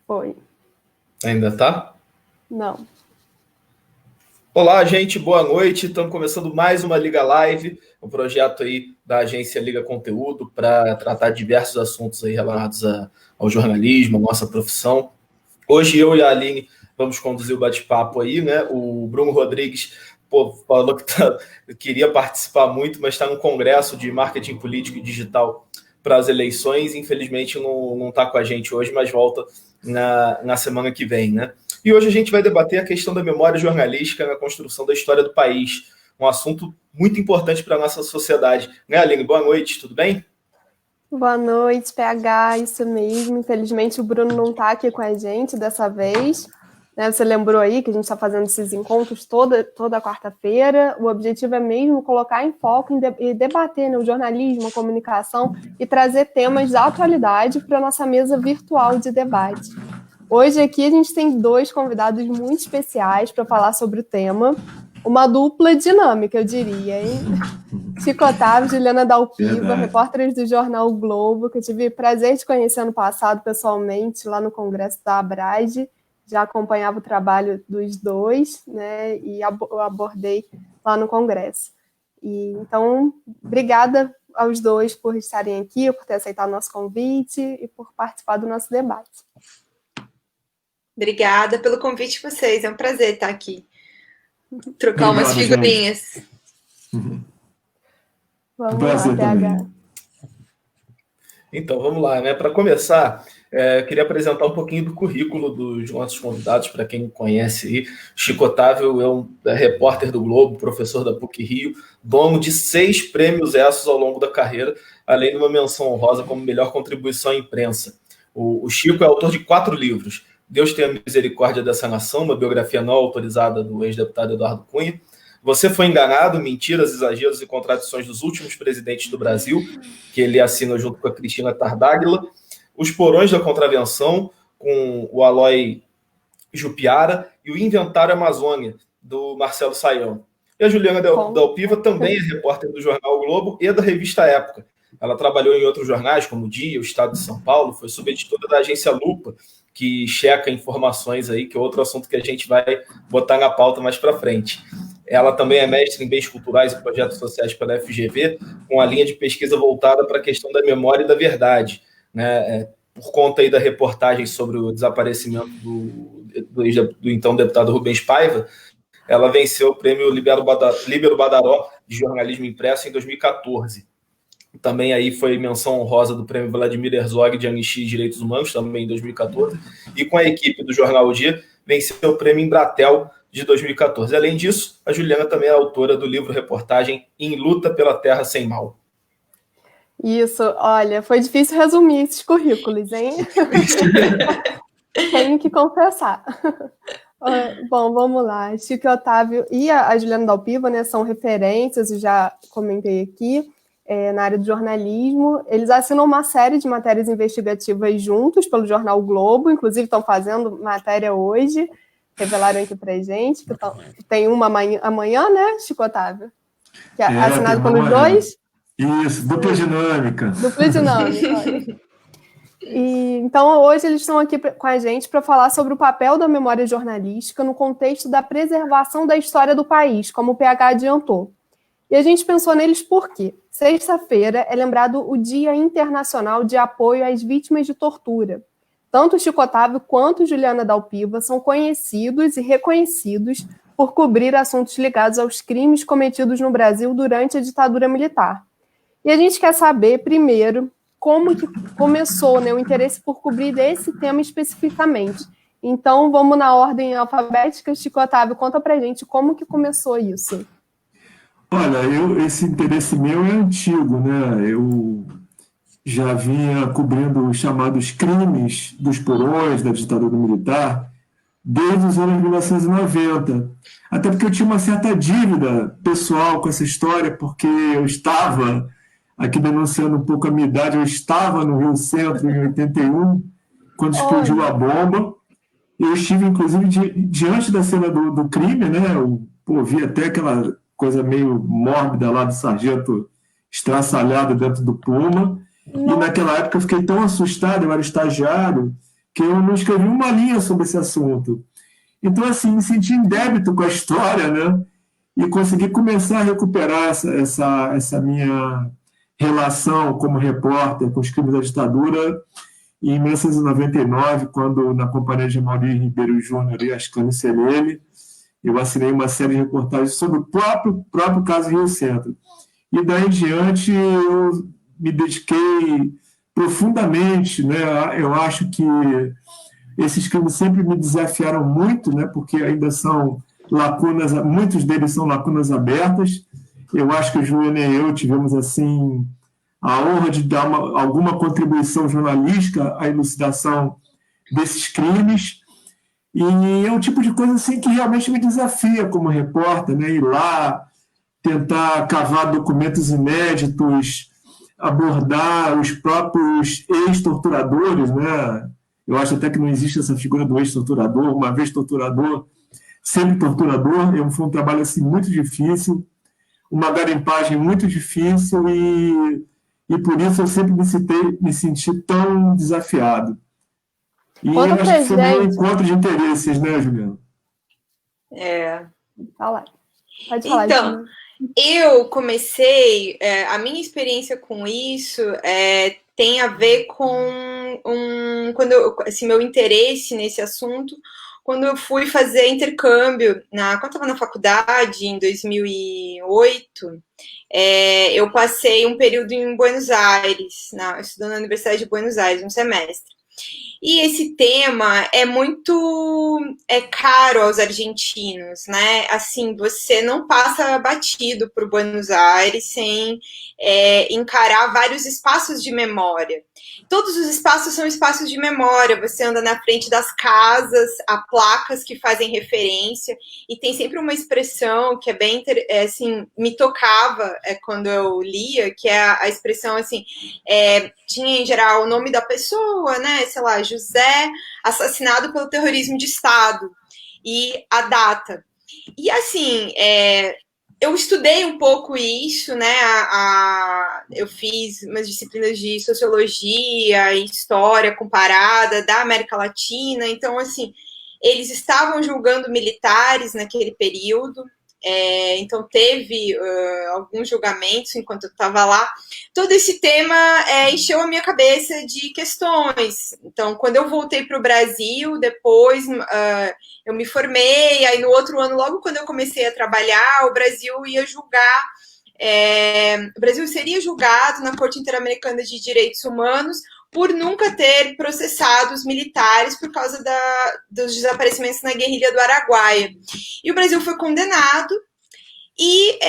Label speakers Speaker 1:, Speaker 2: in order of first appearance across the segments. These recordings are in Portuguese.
Speaker 1: Foi.
Speaker 2: Ainda tá?
Speaker 1: Não.
Speaker 2: Olá, gente, boa noite. Estamos começando mais uma Liga Live, um projeto aí da agência Liga Conteúdo para tratar diversos assuntos aí relacionados ao jornalismo, à nossa profissão. Hoje eu e a Aline vamos conduzir o bate-papo aí, né? O Bruno Rodrigues falou que queria participar muito, mas está no congresso de marketing político e digital para as eleições. Infelizmente não está com a gente hoje, mas volta na semana que vem, né? E hoje a gente vai debater a questão da memória jornalística na construção da história do país, um assunto muito importante para a nossa sociedade. Né, Aline? Boa noite, tudo bem?
Speaker 1: Boa noite, PH, isso mesmo. Infelizmente o Bruno não está aqui com a gente dessa vez. Né? Você lembrou aí que a gente está fazendo esses encontros toda quarta-feira. O objetivo é mesmo colocar em foco e debater, né, o jornalismo, a comunicação e trazer temas da atualidade para a nossa mesa virtual de debate. Hoje aqui a gente tem dois convidados muito especiais para falar sobre o tema. Uma dupla dinâmica, eu diria, hein? Chico Otávio e Juliana Dalpiva, repórteres do jornal o Globo, que eu tive o prazer de conhecer ano passado pessoalmente lá no congresso da Abrage. Já acompanhava o trabalho dos dois, né? E eu abordei lá no congresso. Então, obrigada aos dois por estarem aqui, por ter aceitado o nosso convite e por participar do nosso debate.
Speaker 3: Obrigada pelo convite de vocês, é um prazer estar aqui. Trocar umas figurinhas.
Speaker 1: Vamos lá, PH.
Speaker 2: Então, vamos lá, né? Para começar, queria apresentar um pouquinho do currículo dos nossos convidados, para quem não conhece aí. Chico Otávio é repórter do Globo, professor da PUC-Rio, dono de 6 prêmios ESSOS ao longo da carreira, além de uma menção honrosa como melhor contribuição à imprensa. O Chico é autor de 4 livros: Deus tenha misericórdia dessa nação, uma biografia não autorizada do ex-deputado Eduardo Cunha. Você foi enganado, mentiras, exageros e contradições dos últimos presidentes do Brasil, que ele assina junto com a Cristina Tardáguila. Os Porões da Contravenção, com o Aloy Jupiara, e o Inventário Amazônia, do Marcelo Saião. E a Juliana Dalpiva também é repórter do jornal o Globo e da revista Época. Ela trabalhou em outros jornais, como o Dia, o Estado de São Paulo, foi subeditora da agência Lupa, que checa informações aí, que é outro assunto que a gente vai botar na pauta mais para frente. Ela também é mestre em bens culturais e projetos sociais pela FGV, com a linha de pesquisa voltada para a questão da memória e da verdade, né? Por conta aí da reportagem sobre o desaparecimento do então deputado Rubens Paiva, ela venceu o prêmio Libero Badaró de jornalismo impresso em 2014. Também aí foi menção honrosa do prêmio Vladimir Herzog de Anistia e Direitos Humanos, também em 2014. E com a equipe do jornal O Dia, venceu o prêmio Embratel de 2014. Além disso, a Juliana também é autora do livro-reportagem Em Luta pela Terra Sem Mal.
Speaker 1: Isso, olha, foi difícil resumir esses currículos, hein? Tenho que confessar. Bom, vamos lá. Chico Otávio e a Juliana Dalpiva, né, são referências, eu já comentei aqui, na área do jornalismo. Eles assinam uma série de matérias investigativas juntos pelo jornal o Globo, inclusive estão fazendo matéria hoje, revelaram aqui pra gente, que tem uma amanhã, né, Chico Otávio? Que é assinado pelos dois.
Speaker 4: Isso, dupla dinâmica.
Speaker 1: Dupla dinâmica, olha. Então, hoje eles estão aqui com a gente para falar sobre o papel da memória jornalística no contexto da preservação da história do país, como o PH adiantou. E a gente pensou neles por quê? Sexta-feira é lembrado o Dia Internacional de Apoio às Vítimas de Tortura. Tanto Chico Otávio quanto Juliana Dalpiva são conhecidos e reconhecidos por cobrir assuntos ligados aos crimes cometidos no Brasil durante a ditadura militar. E a gente quer saber, primeiro, como que começou, né, o interesse por cobrir esse tema especificamente. Então, vamos na ordem alfabética. Chico Otávio, conta pra gente como que começou isso.
Speaker 4: Olha, esse interesse meu é antigo, né? Eu já vinha cobrindo os chamados crimes dos porões da ditadura militar desde os anos 1990. Até porque eu tinha uma certa dívida pessoal com essa história, porque eu estava, aqui denunciando um pouco a minha idade, eu estava no Rio Centro em 81, quando explodiu a bomba. Eu estive, inclusive, diante da cena do crime, né? Eu vi até aquela coisa meio mórbida lá do sargento estraçalhado dentro do Puma. E naquela época eu fiquei tão assustado, eu era estagiário, que eu não escrevi uma linha sobre esse assunto. Então, assim, me senti em débito com a história, né? E consegui começar a recuperar essa minha relação como repórter com os crimes da ditadura em 1999, quando, na companhia de Mauri Ribeiro Júnior e Ascânio Celele, eu assinei uma série de reportagens sobre o próprio caso Rio Centro. E daí em diante eu me dediquei profundamente, né? Eu acho que esses crimes sempre me desafiaram muito, né? Porque ainda são lacunas, muitos deles são lacunas abertas. Eu acho que o Juliana e eu tivemos assim a honra de dar alguma contribuição jornalística à elucidação desses crimes. E é um tipo de coisa assim que realmente me desafia como repórter, né? Ir lá, tentar cavar documentos inéditos, abordar os próprios ex-torturadores, né? Eu acho até que não existe essa figura do ex-torturador, uma vez torturador, sempre torturador. Foi um trabalho assim, muito difícil, uma garimpagem muito difícil e por isso eu sempre me senti tão desafiado. E eu acho que foi um encontro de interesses, né, Juliana?
Speaker 1: Fala. Pode falar,
Speaker 3: então,
Speaker 1: Juliana.
Speaker 3: Eu comecei, a minha experiência com isso tem a ver com meu interesse nesse assunto, quando eu fui fazer intercâmbio, quando eu estava na faculdade, em 2008, eu passei um período em Buenos Aires, estudando na Universidade de Buenos Aires, um semestre. E esse tema é muito caro aos argentinos, né? Assim, você não passa batido por Buenos Aires sem encarar vários espaços de memória. Todos os espaços são espaços de memória. Você anda na frente das casas, há placas que fazem referência, e tem sempre uma expressão que é bem, assim, me tocava quando eu lia, que é a expressão, assim, tinha em geral o nome da pessoa, né? Sei lá, José, assassinado pelo terrorismo de Estado, e a data. E assim, eu estudei um pouco isso, né? Eu fiz umas disciplinas de sociologia e história comparada da América Latina. Então, assim, eles estavam julgando militares naquele período. Então teve alguns julgamentos enquanto eu estava lá. Todo esse tema encheu a minha cabeça de questões. Então, quando eu voltei para o Brasil, depois eu me formei, aí no outro ano, logo quando eu comecei a trabalhar, o Brasil ia julgar, o Brasil seria julgado na Corte Interamericana de Direitos Humanos por nunca ter processado os militares por causa dos desaparecimentos na guerrilha do Araguaia. E o Brasil foi condenado, e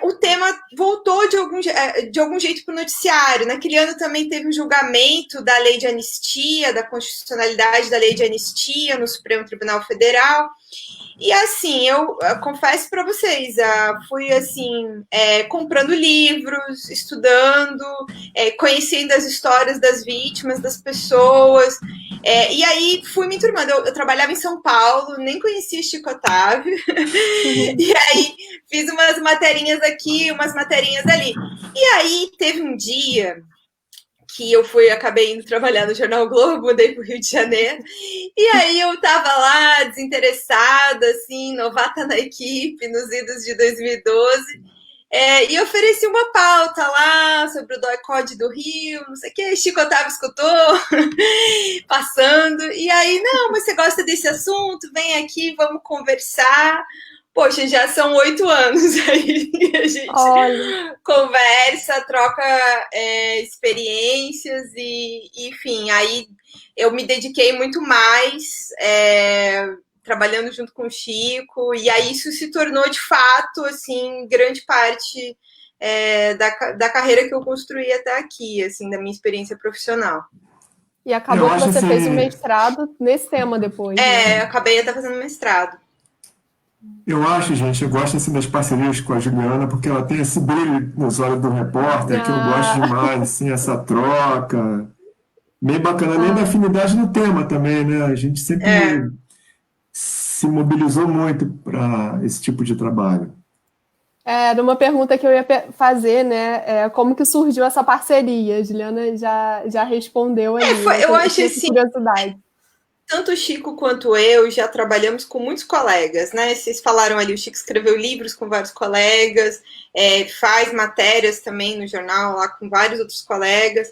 Speaker 3: o tema voltou de algum jeito para o noticiário. Naquele ano também teve um julgamento da lei de anistia, da constitucionalidade da lei de anistia no Supremo Tribunal Federal. E assim, eu confesso para vocês, fui assim, comprando livros, estudando, conhecendo as histórias das vítimas, das pessoas, e aí fui me enturmando. Eu trabalhava em São Paulo, nem conhecia Chico Otávio, e aí fiz umas materinhas aqui, umas materinhas ali. E aí teve um dia que eu acabei indo trabalhar no Jornal Globo, mudei para o Rio de Janeiro, e aí eu estava lá, desinteressada, assim, novata na equipe, nos idos de 2012, e ofereci uma pauta lá sobre o DOI-CODE do Rio, não sei o que, Chico Otávio escutou, passando, e aí, não, mas você gosta desse assunto? Vem aqui, vamos conversar. Poxa, já são 8 anos aí, a gente conversa, troca experiências e, enfim, aí eu me dediquei muito mais trabalhando junto com o Chico, e aí isso se tornou, de fato, assim, grande parte da carreira que eu construí até aqui, assim, da minha experiência profissional.
Speaker 1: E acabou que você fez um mestrado nesse tema depois.
Speaker 3: Né? Acabei até fazendo mestrado.
Speaker 4: Eu acho, gente, eu gosto assim, das parcerias com a Juliana, porque ela tem esse brilho nos olhos do repórter, que eu gosto demais, assim, essa troca. Bem bacana, além da afinidade no tema também, né? A gente sempre se mobilizou muito para esse tipo de trabalho.
Speaker 1: Era uma pergunta que eu ia fazer, né? Como que surgiu essa parceria? A Juliana já respondeu aí.
Speaker 3: Eu acho assim.
Speaker 1: Curiosidade.
Speaker 3: tanto o Chico quanto eu já trabalhamos com muitos colegas, né? Vocês falaram ali, o Chico escreveu livros com vários colegas, faz matérias também no jornal lá com vários outros colegas.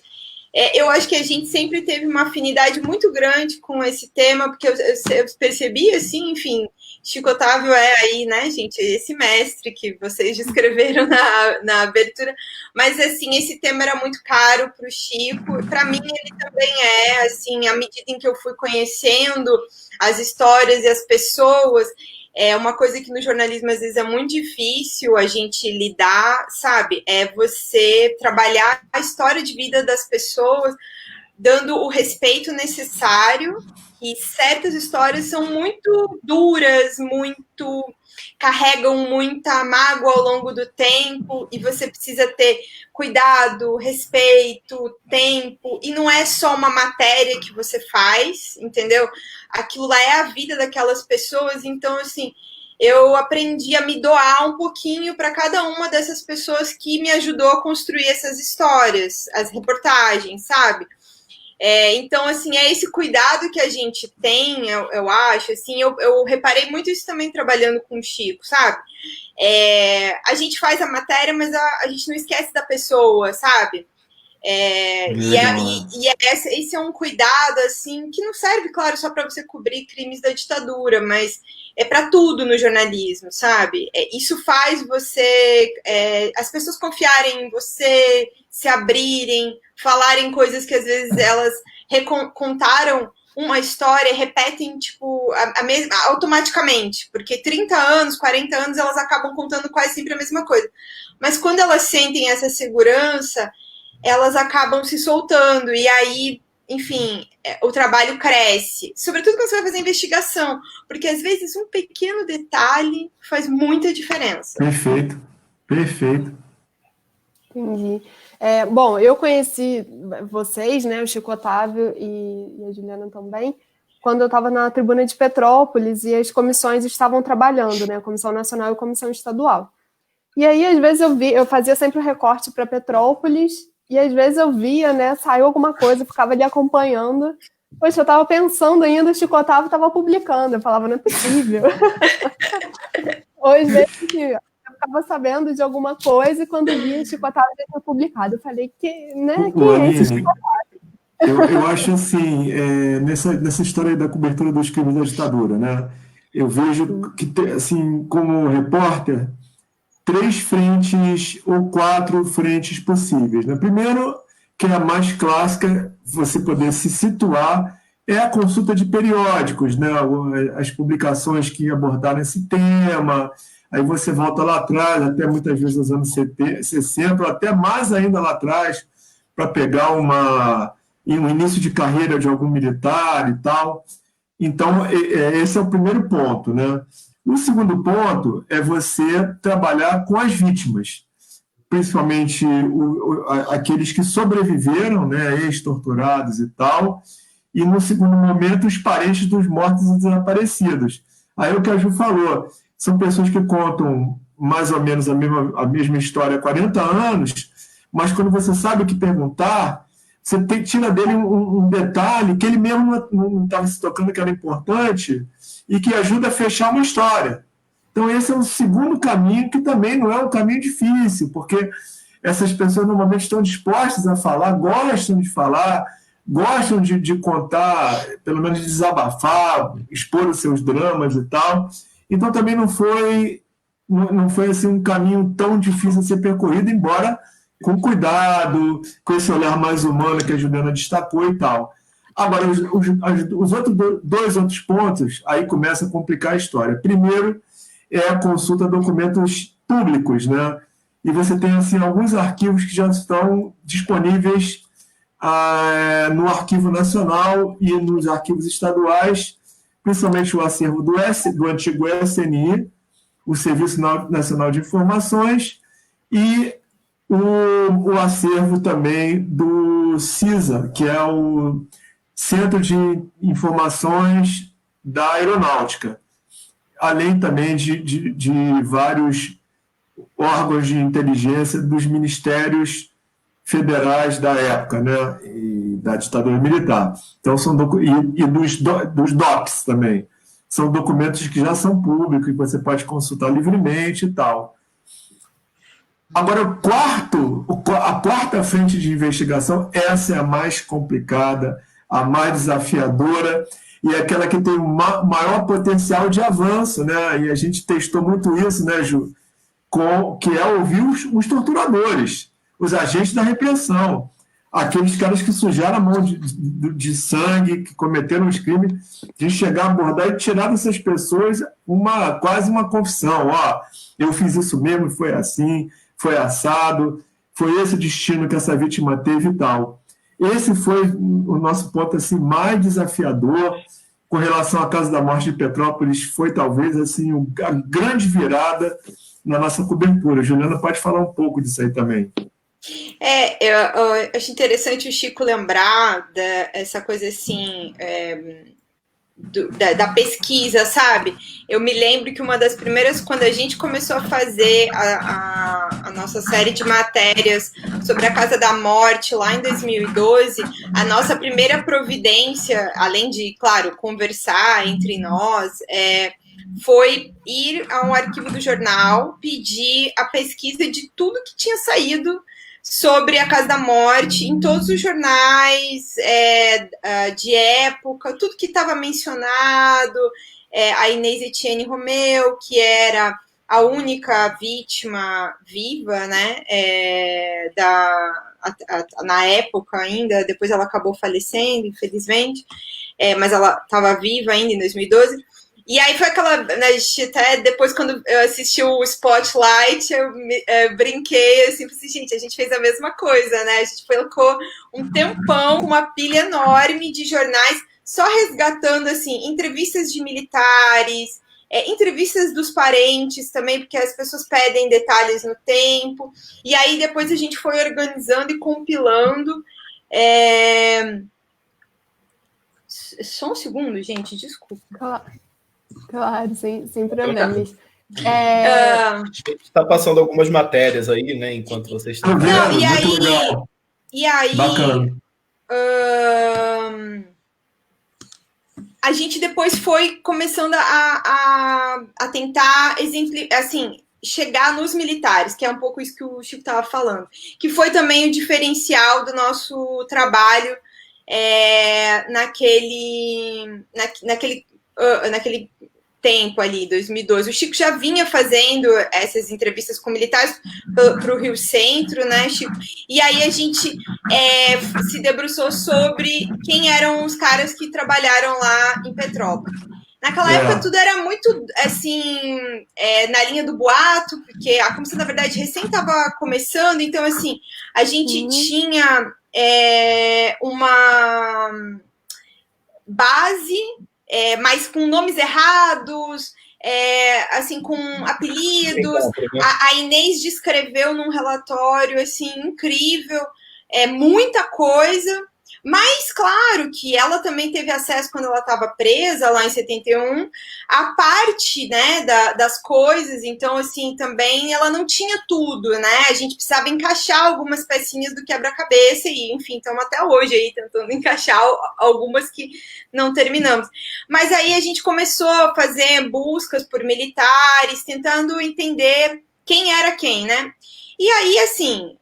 Speaker 3: Eu acho que a gente sempre teve uma afinidade muito grande com esse tema, porque eu percebi, assim, enfim, Chico Otávio é aí, né, gente, esse mestre que vocês descreveram na abertura, mas, assim, esse tema era muito caro para o Chico, para mim ele também é, assim, à medida em que eu fui conhecendo as histórias e as pessoas, é uma coisa que no jornalismo às vezes é muito difícil a gente lidar, sabe? É você trabalhar a história de vida das pessoas, dando o respeito necessário. E certas histórias são muito duras, carregam muita mágoa ao longo do tempo, e você precisa ter cuidado, respeito, tempo, e não é só uma matéria que você faz, entendeu? Aquilo lá é a vida daquelas pessoas, então, assim, eu aprendi a me doar um pouquinho para cada uma dessas pessoas que me ajudou a construir essas histórias, as reportagens, sabe? Então, assim, é esse cuidado que a gente tem, eu acho, assim, eu reparei muito isso também trabalhando com o Chico, sabe? A gente faz a matéria, mas a gente não esquece da pessoa, sabe? Esse é um cuidado, assim, que não serve, claro, só para você cobrir crimes da ditadura, mas é para tudo no jornalismo, sabe? Isso faz as pessoas confiarem em você, se abrirem, falarem coisas que às vezes elas contaram uma história e repetem, tipo, a mesma, automaticamente, porque 30 anos, 40 anos, elas acabam contando quase sempre a mesma coisa. Mas quando elas sentem essa segurança, elas acabam se soltando, e aí, enfim, o trabalho cresce. Sobretudo quando você vai fazer investigação, porque às vezes um pequeno detalhe faz muita diferença.
Speaker 4: Perfeito, perfeito.
Speaker 1: Entendi. Bom, eu conheci vocês, né, o Chico Otávio e a Juliana também, quando eu estava na Tribuna de Petrópolis e as comissões estavam trabalhando, né, a Comissão Nacional e a Comissão Estadual. E aí, às vezes, eu fazia sempre um recorte para Petrópolis, e às vezes eu via, né, saiu alguma coisa, ficava ali acompanhando. Poxa, eu estava pensando ainda, o Chico Otávio estava publicando, eu falava, não é possível. Ou às vezes eu ficava sabendo de alguma coisa e quando via o Chico Otávio já tinha publicado. Eu falei, que é esse Chico Otávio?
Speaker 4: Eu acho assim, nessa história da cobertura dos crimes da ditadura, né? Eu vejo que, assim, como repórter, 3 frentes ou 4 frentes possíveis, né? Primeiro, que é a mais clássica, você poder se situar, é a consulta de periódicos, né? As publicações que abordaram esse tema, aí você volta lá atrás, até muitas vezes nos anos 60, ou até mais ainda lá atrás, para pegar um início de carreira de algum militar e tal. Então, esse é o primeiro ponto, né? O segundo ponto é você trabalhar com as vítimas, principalmente aqueles que sobreviveram, né, ex-torturados e tal, e no segundo momento os parentes dos mortos e desaparecidos. Aí o que a Ju falou, são pessoas que contam mais ou menos a mesma história há 40 anos, mas quando você sabe o que perguntar, você tira dele um detalhe que ele mesmo não estava se tocando que era importante e que ajuda a fechar uma história. Então esse é um segundo caminho que também não é um caminho difícil, porque essas pessoas normalmente estão dispostas a falar, gostam de falar, gostam de contar, pelo menos de desabafar, expor os seus dramas e tal. Então também não foi assim, um caminho tão difícil a ser percorrido, embora com cuidado, com esse olhar mais humano que a Juliana destacou e tal. Agora, os dois outros pontos, aí começa a complicar a história. Primeiro é a consulta a documentos públicos, né? E você tem assim, alguns arquivos que já estão disponíveis no Arquivo Nacional e nos arquivos estaduais, principalmente o acervo do antigo SNI, o Serviço Nacional de Informações, e o acervo também do CISA, que é o Centro de Informações da Aeronáutica, além também de vários órgãos de inteligência dos ministérios federais da época, né, e da ditadura militar. Então, e dos DOPS também. São documentos que já são públicos, que você pode consultar livremente e tal. Agora, a quarta frente de investigação, essa é a mais complicada, a mais desafiadora, e é aquela que tem o maior potencial de avanço, né? E a gente testou muito isso, né, Ju? Que é ouvir os torturadores, os agentes da repressão, aqueles caras que sujaram a mão de sangue, que cometeram os crimes, de chegar a abordar e tirar dessas pessoas quase uma confissão. Ó, eu fiz isso mesmo, foi assim, foi assado, foi esse o destino que essa vítima teve e tal. Esse foi o nosso ponto assim, mais desafiador com relação à Casa da Morte de Petrópolis, foi talvez assim, a grande virada na nossa cobertura. Juliana pode falar um pouco disso aí também.
Speaker 3: Eu acho interessante o Chico lembrar essa coisa assim, da pesquisa, sabe? Eu me lembro que uma das primeiras, quando a gente começou a fazer a nossa série de matérias sobre a Casa da Morte, lá em 2012, a nossa primeira providência, além de, claro, conversar entre nós, foi ir a um arquivo do jornal, pedir a pesquisa de tudo que tinha saído sobre a Casa da Morte em todos os jornais de época, tudo que estava mencionado, a Inês Etienne Romeu, que era a única vítima viva, né, na época ainda, depois ela acabou falecendo, infelizmente, mas ela estava viva ainda em 2012. E aí foi aquela, né, até depois quando eu assisti o Spotlight, eu brinquei assim, gente, a gente fez a mesma coisa, né? A gente colocou um tempão, uma pilha enorme de jornais, só resgatando, assim, entrevistas de militares, entrevistas dos parentes também, porque as pessoas pedem detalhes no tempo. E aí depois a gente foi organizando e compilando. Só um segundo, gente, desculpa.
Speaker 1: Claro, sem problemas.
Speaker 2: A gente está passando algumas matérias aí, né? Enquanto vocês estão.
Speaker 3: E aí
Speaker 4: bacana.
Speaker 3: A gente depois foi começando a tentar assim, chegar nos militares, que é um pouco isso que o Chico estava falando, que foi também o diferencial do nosso trabalho naquele tempo ali, 2012. O Chico já vinha fazendo essas entrevistas com militares para o Rio Centro, né, Chico? E aí a gente se debruçou sobre quem eram os caras que trabalharam lá em Petrópolis. Naquela época tudo era muito, assim, na linha do boato, porque a comissão, na verdade, recém estava começando, então, assim, a gente tinha uma base, mas com nomes errados, assim, com apelidos. A Inês descreveu num relatório, assim, incrível, muita coisa. Mas, claro, que ela também teve acesso, quando ela estava presa, lá em 71, a parte, né, das coisas. Então, assim, também ela não tinha tudo, né? A gente precisava encaixar algumas pecinhas do quebra-cabeça e, enfim, estamos até hoje aí tentando encaixar algumas que não terminamos. Mas aí a gente começou a fazer buscas por militares, tentando entender quem era quem, né? E aí, assim,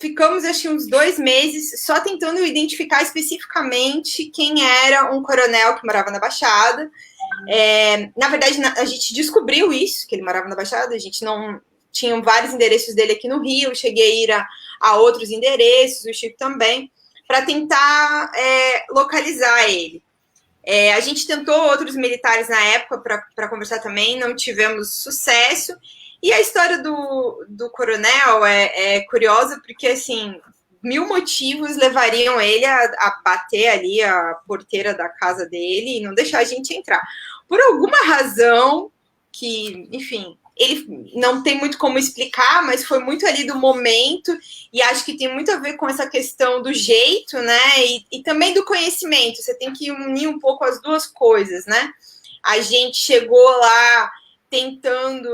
Speaker 3: ficamos, acho que uns 2 meses só tentando identificar especificamente quem era um coronel que morava na Baixada. Na verdade, a gente descobriu isso, que ele morava na Baixada. A gente não tinha vários endereços dele aqui no Rio. Cheguei a ir a outros endereços, o Chico também, para tentar localizar ele. A gente tentou outros militares na época para conversar também, não tivemos sucesso. E a história do coronel é curiosa, porque, assim, 1000 motivos levariam ele a bater ali a porteira da casa dele e não deixar a gente entrar. Por alguma razão que, enfim, ele não tem muito como explicar, mas foi muito ali do momento, e acho que tem muito a ver com essa questão do jeito, né, e também do conhecimento. Você tem que unir um pouco as duas coisas, né? A gente chegou lá tentando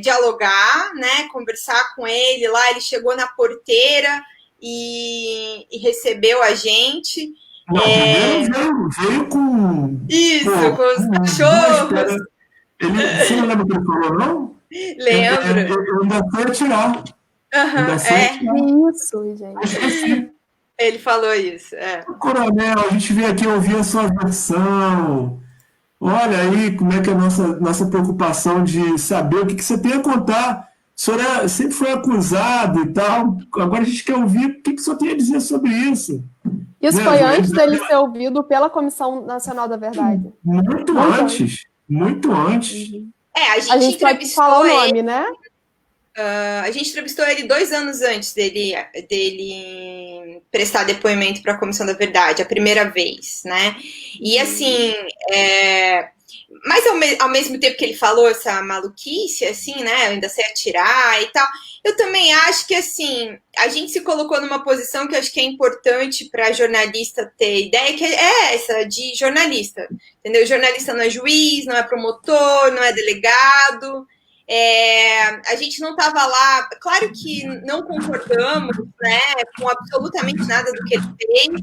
Speaker 3: dialogar, né, conversar com ele lá. Ele chegou na porteira e recebeu a gente.
Speaker 4: Não, primeiro veio com...
Speaker 3: Isso,
Speaker 4: pô,
Speaker 3: com os cachorros.
Speaker 4: Você não lembra o que ele falou, não?
Speaker 3: Lembro.
Speaker 4: Eu ainda fui atirar.
Speaker 1: Isso, gente.
Speaker 4: Eu esqueci.
Speaker 3: Ele falou isso.
Speaker 4: Coronel, a gente veio aqui ouvir a sua versão. Olha aí como é que é a nossa preocupação de saber o que você tem a contar. O senhor sempre foi acusado e tal. Agora a gente quer ouvir o que o senhor tem a dizer sobre isso.
Speaker 1: Isso foi antes dele ser ouvido pela Comissão Nacional da Verdade.
Speaker 4: Muito antes.
Speaker 3: A gente
Speaker 1: pode falar o nome, né?
Speaker 3: A gente entrevistou ele 2 anos antes dele prestar depoimento para a Comissão da Verdade, a primeira vez, né? E assim, mas ao mesmo tempo que ele falou essa maluquice, assim, né? Eu ainda sei atirar e tal. Eu também acho que, assim, a gente se colocou numa posição que eu acho que é importante para jornalista ter ideia, que é essa, de jornalista, entendeu? Jornalista não é juiz, não é promotor, não é delegado. A gente não estava lá, claro que não concordamos, né, com absolutamente nada do que ele fez,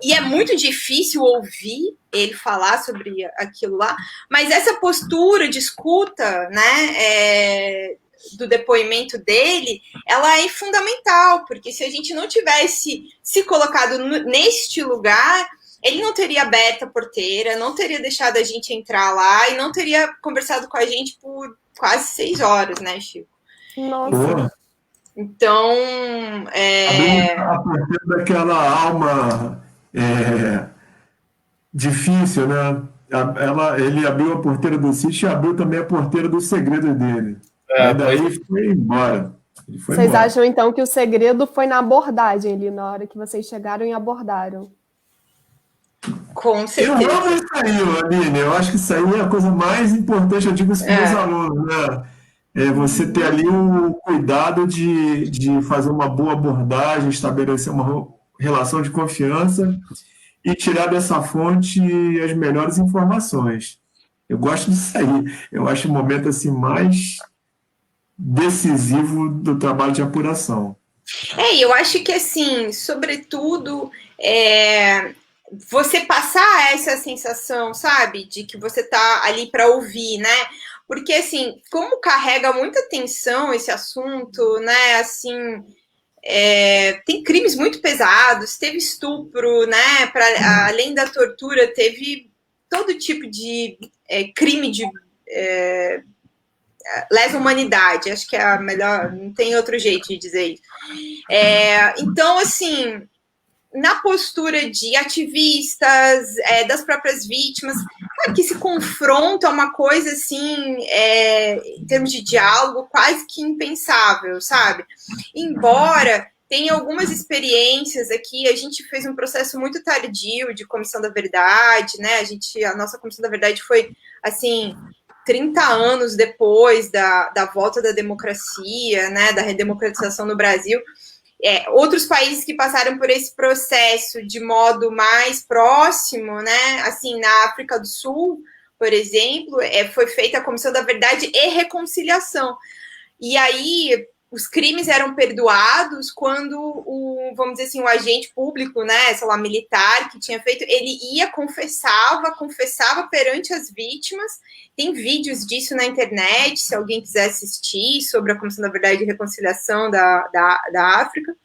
Speaker 3: e é muito difícil ouvir ele falar sobre aquilo lá, mas essa postura de escuta, né, do depoimento dele, ela é fundamental, porque se a gente não tivesse se colocado neste lugar, ele não teria aberto a porteira, não teria deixado a gente entrar lá e não teria conversado com a gente por quase 6 horas, né, Chico?
Speaker 1: Nossa.
Speaker 3: Então,
Speaker 4: A partir daquela alma difícil, né? Ele abriu a porteira do sítio e abriu também a porteira do segredo dele. E daí foi embora.
Speaker 1: Vocês acham, então, que o segredo foi na abordagem ali, na hora que vocês chegaram e abordaram?
Speaker 3: Com certeza.
Speaker 4: Eu amo isso aí, Aline. Eu acho que isso aí é a coisa mais importante, eu digo isso para os meus alunos, né? Você ter ali o cuidado de fazer uma boa abordagem, estabelecer uma relação de confiança e tirar dessa fonte as melhores informações. Eu gosto disso aí. Eu acho o momento assim, mais decisivo do trabalho de apuração.
Speaker 3: E eu acho que, assim, sobretudo, você passar essa sensação, sabe, de que você tá ali para ouvir, né? Porque, assim, como carrega muita tensão esse assunto, né? Assim, tem crimes muito pesados, teve estupro, né? Além da tortura, teve todo tipo de crime de lesa humanidade. Acho que é a melhor, não tem outro jeito de dizer isso. Então, assim, na postura de ativistas, das próprias vítimas, que esse confronto é uma coisa, assim, em termos de diálogo, quase que impensável, sabe? Embora tenha algumas experiências aqui, a gente fez um processo muito tardio de Comissão da Verdade, né? A nossa Comissão da Verdade foi, assim, 30 anos depois da volta da democracia, né? Da redemocratização no Brasil. Outros países que passaram por esse processo de modo mais próximo, né? Assim, na África do Sul, por exemplo, foi feita a Comissão da Verdade e Reconciliação. E aí, os crimes eram perdoados quando vamos dizer assim, o agente público, né, sei lá, militar que tinha feito, ele ia, confessava perante as vítimas. Tem vídeos disso na internet, se alguém quiser assistir, sobre a Comissão da Verdade e Reconciliação da África.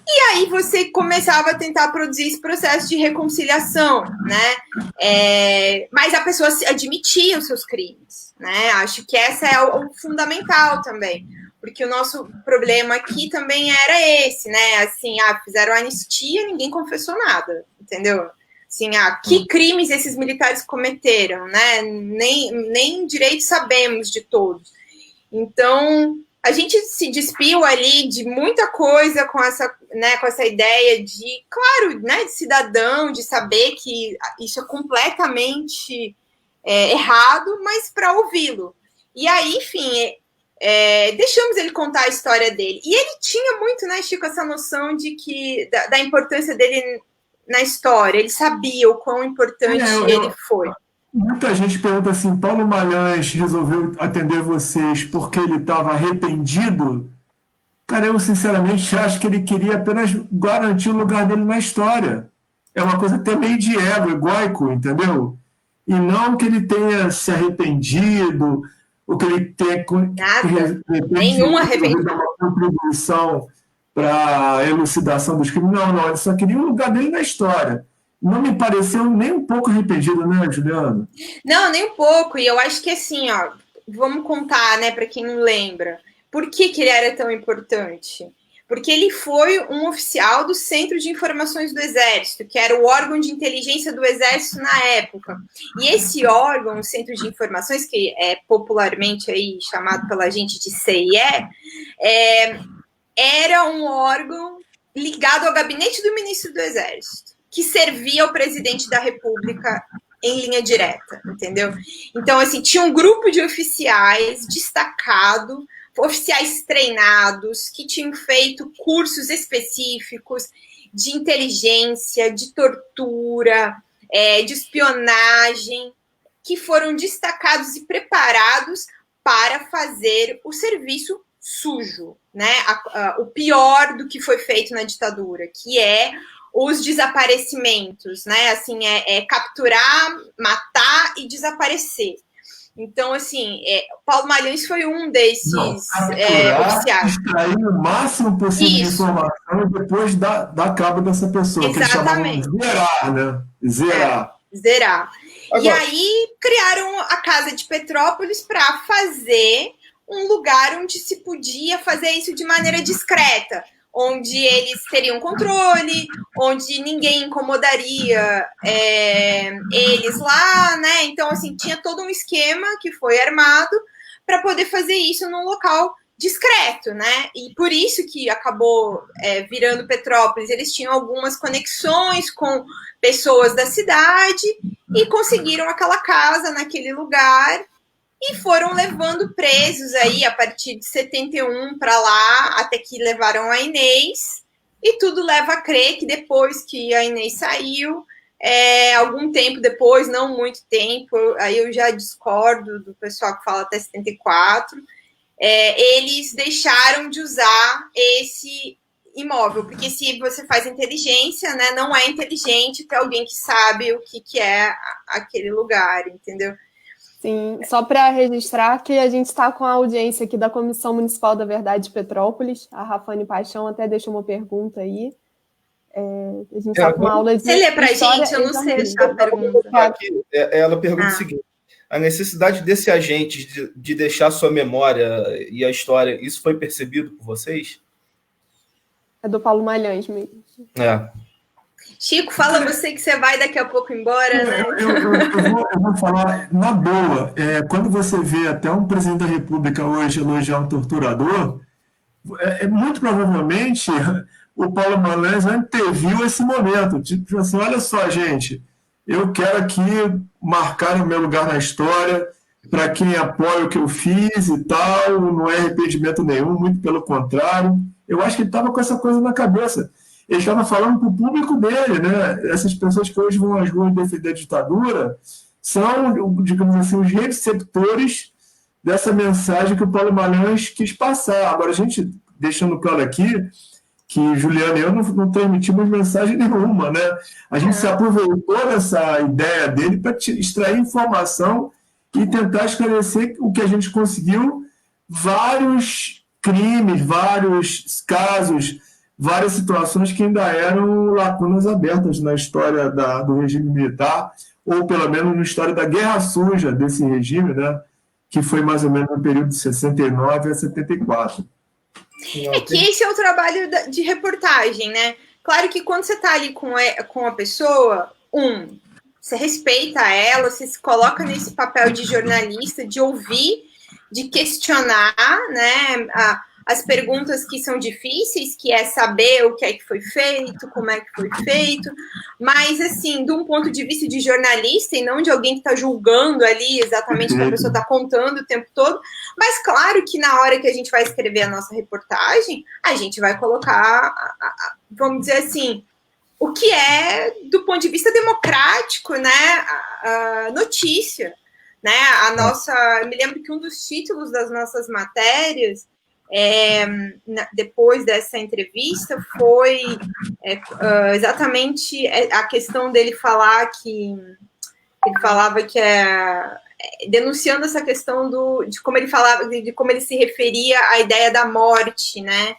Speaker 3: E aí você começava a tentar produzir esse processo de reconciliação, né? Mas a pessoa admitia os seus crimes, né? Acho que essa é o fundamental também, porque o nosso problema aqui também era esse, né? Assim, fizeram anistia, ninguém confessou nada, entendeu? Assim, que crimes esses militares cometeram, né? Nem direito sabemos de todos. Então, a gente se despiu ali de muita coisa com essa ideia de, claro, né, de cidadão, de saber que isso é completamente errado, mas para ouvi-lo. E aí, enfim, deixamos ele contar a história dele. E ele tinha muito, né, Chico, essa noção de da importância dele na história. Ele sabia o quão importante ele foi.
Speaker 4: Muita gente pergunta assim, Paulo Malhães resolveu atender vocês porque ele estava arrependido? Cara, eu sinceramente acho que ele queria apenas garantir o lugar dele na história. É uma coisa até meio de ego, egóico, entendeu? E não que ele tenha se arrependido, ou que ele tenha,
Speaker 3: Nada.
Speaker 4: de repente,
Speaker 3: Nenhum
Speaker 4: resolvido dar
Speaker 3: arrependimento.
Speaker 4: uma contribuição para a elucidação dos crimes. Não, não, ele só queria o lugar dele na história. Não me pareceu nem um pouco arrependido, né, Juliano?
Speaker 3: Não, nem um pouco. E eu acho que assim, ó, vamos contar, né, para quem não lembra, por que que ele era tão importante? Porque ele foi um oficial do Centro de Informações do Exército, que era o órgão de inteligência do Exército na época. E esse órgão, o Centro de Informações, que é popularmente aí chamado pela gente de CIE, era um órgão ligado ao gabinete do ministro do Exército, que servia ao presidente da República em linha direta, entendeu? Então, assim, tinha um grupo de oficiais destacado, oficiais treinados, que tinham feito cursos específicos de inteligência, de tortura, de espionagem, que foram destacados e preparados para fazer o serviço sujo, né? O pior do que foi feito na ditadura, que é os desaparecimentos, né? Assim, capturar, matar e desaparecer. Então, assim, Paulo Malhães foi um desses oficiais.
Speaker 4: Extrair o máximo possível de informação e depois dar cabo dessa pessoa,
Speaker 3: Exatamente.
Speaker 4: Que eles chamavam de zerar, né? Zerar.
Speaker 3: Zerar. Agora, e aí criaram a Casa de Petrópolis para fazer um lugar onde se podia fazer isso de maneira discreta, onde eles teriam controle, onde ninguém incomodaria eles lá, né? Então, assim, tinha todo um esquema que foi armado para poder fazer isso num local discreto, né? E por isso que acabou virando Petrópolis. Eles tinham algumas conexões com pessoas da cidade e conseguiram aquela casa naquele lugar e foram levando presos aí a partir de 71 para lá, até que levaram a Inês, e tudo leva a crer que depois que a Inês saiu, algum tempo depois, não muito tempo, aí eu já discordo do pessoal que fala até 74, eles deixaram de usar esse imóvel, porque se você faz inteligência, né, não é inteligente ter alguém que sabe o que é aquele lugar, entendeu?
Speaker 1: Sim, só para registrar que a gente está com a audiência aqui da Comissão Municipal da Verdade de Petrópolis. A Rafane Paixão até deixou uma pergunta aí. A gente está com uma aula de.
Speaker 3: Você lê para a gente? Eu não sei deixar a pergunta.
Speaker 2: Ela pergunta o seguinte: a necessidade desse agente de deixar sua memória e a história, isso foi percebido por vocês?
Speaker 1: É do Paulo Malhães mesmo.
Speaker 3: Chico, fala você que você vai daqui a pouco embora, né?
Speaker 4: Eu vou falar na boa. Quando você vê até um presidente da República hoje elogiar um torturador, muito provavelmente o Paulo Malhães anteviu esse momento. Tipo assim, olha só, gente, eu quero aqui marcar o meu lugar na história, para quem apoia o que eu fiz e tal, não é arrependimento nenhum, muito pelo contrário. Eu acho que ele estava com essa coisa na cabeça. Ele estava falando para o público dele, né? Essas pessoas que hoje vão às ruas defender a ditadura são, digamos assim, os receptores dessa mensagem que o Paulo Malhães quis passar. Agora, a gente, deixando claro aqui, que Juliana e eu não transmitimos mensagem nenhuma, né? A gente se aproveitou dessa ideia dele para extrair informação e tentar esclarecer o que a gente conseguiu, vários crimes, vários casos, várias situações que ainda eram lacunas abertas na história do regime militar, ou pelo menos na história da guerra suja desse regime, né? Que foi mais ou menos no período de 69 a 74.
Speaker 3: Que esse é o trabalho de reportagem, né? Claro que quando você está ali com a pessoa, você respeita ela, você se coloca nesse papel de jornalista, de ouvir, de questionar, né? As perguntas que são difíceis, que é saber o que é que foi feito, como é que foi feito, mas, assim, de um ponto de vista de jornalista e não de alguém que está julgando ali exatamente o que a pessoa está contando o tempo todo, mas claro que na hora que a gente vai escrever a nossa reportagem, a gente vai colocar, vamos dizer assim, o que é, do ponto de vista democrático, né, a notícia, né, eu me lembro que um dos títulos das nossas matérias depois dessa entrevista foi exatamente a questão dele falar que ele falava que denunciando essa questão de como ele falava, de como ele se referia à ideia da morte, né?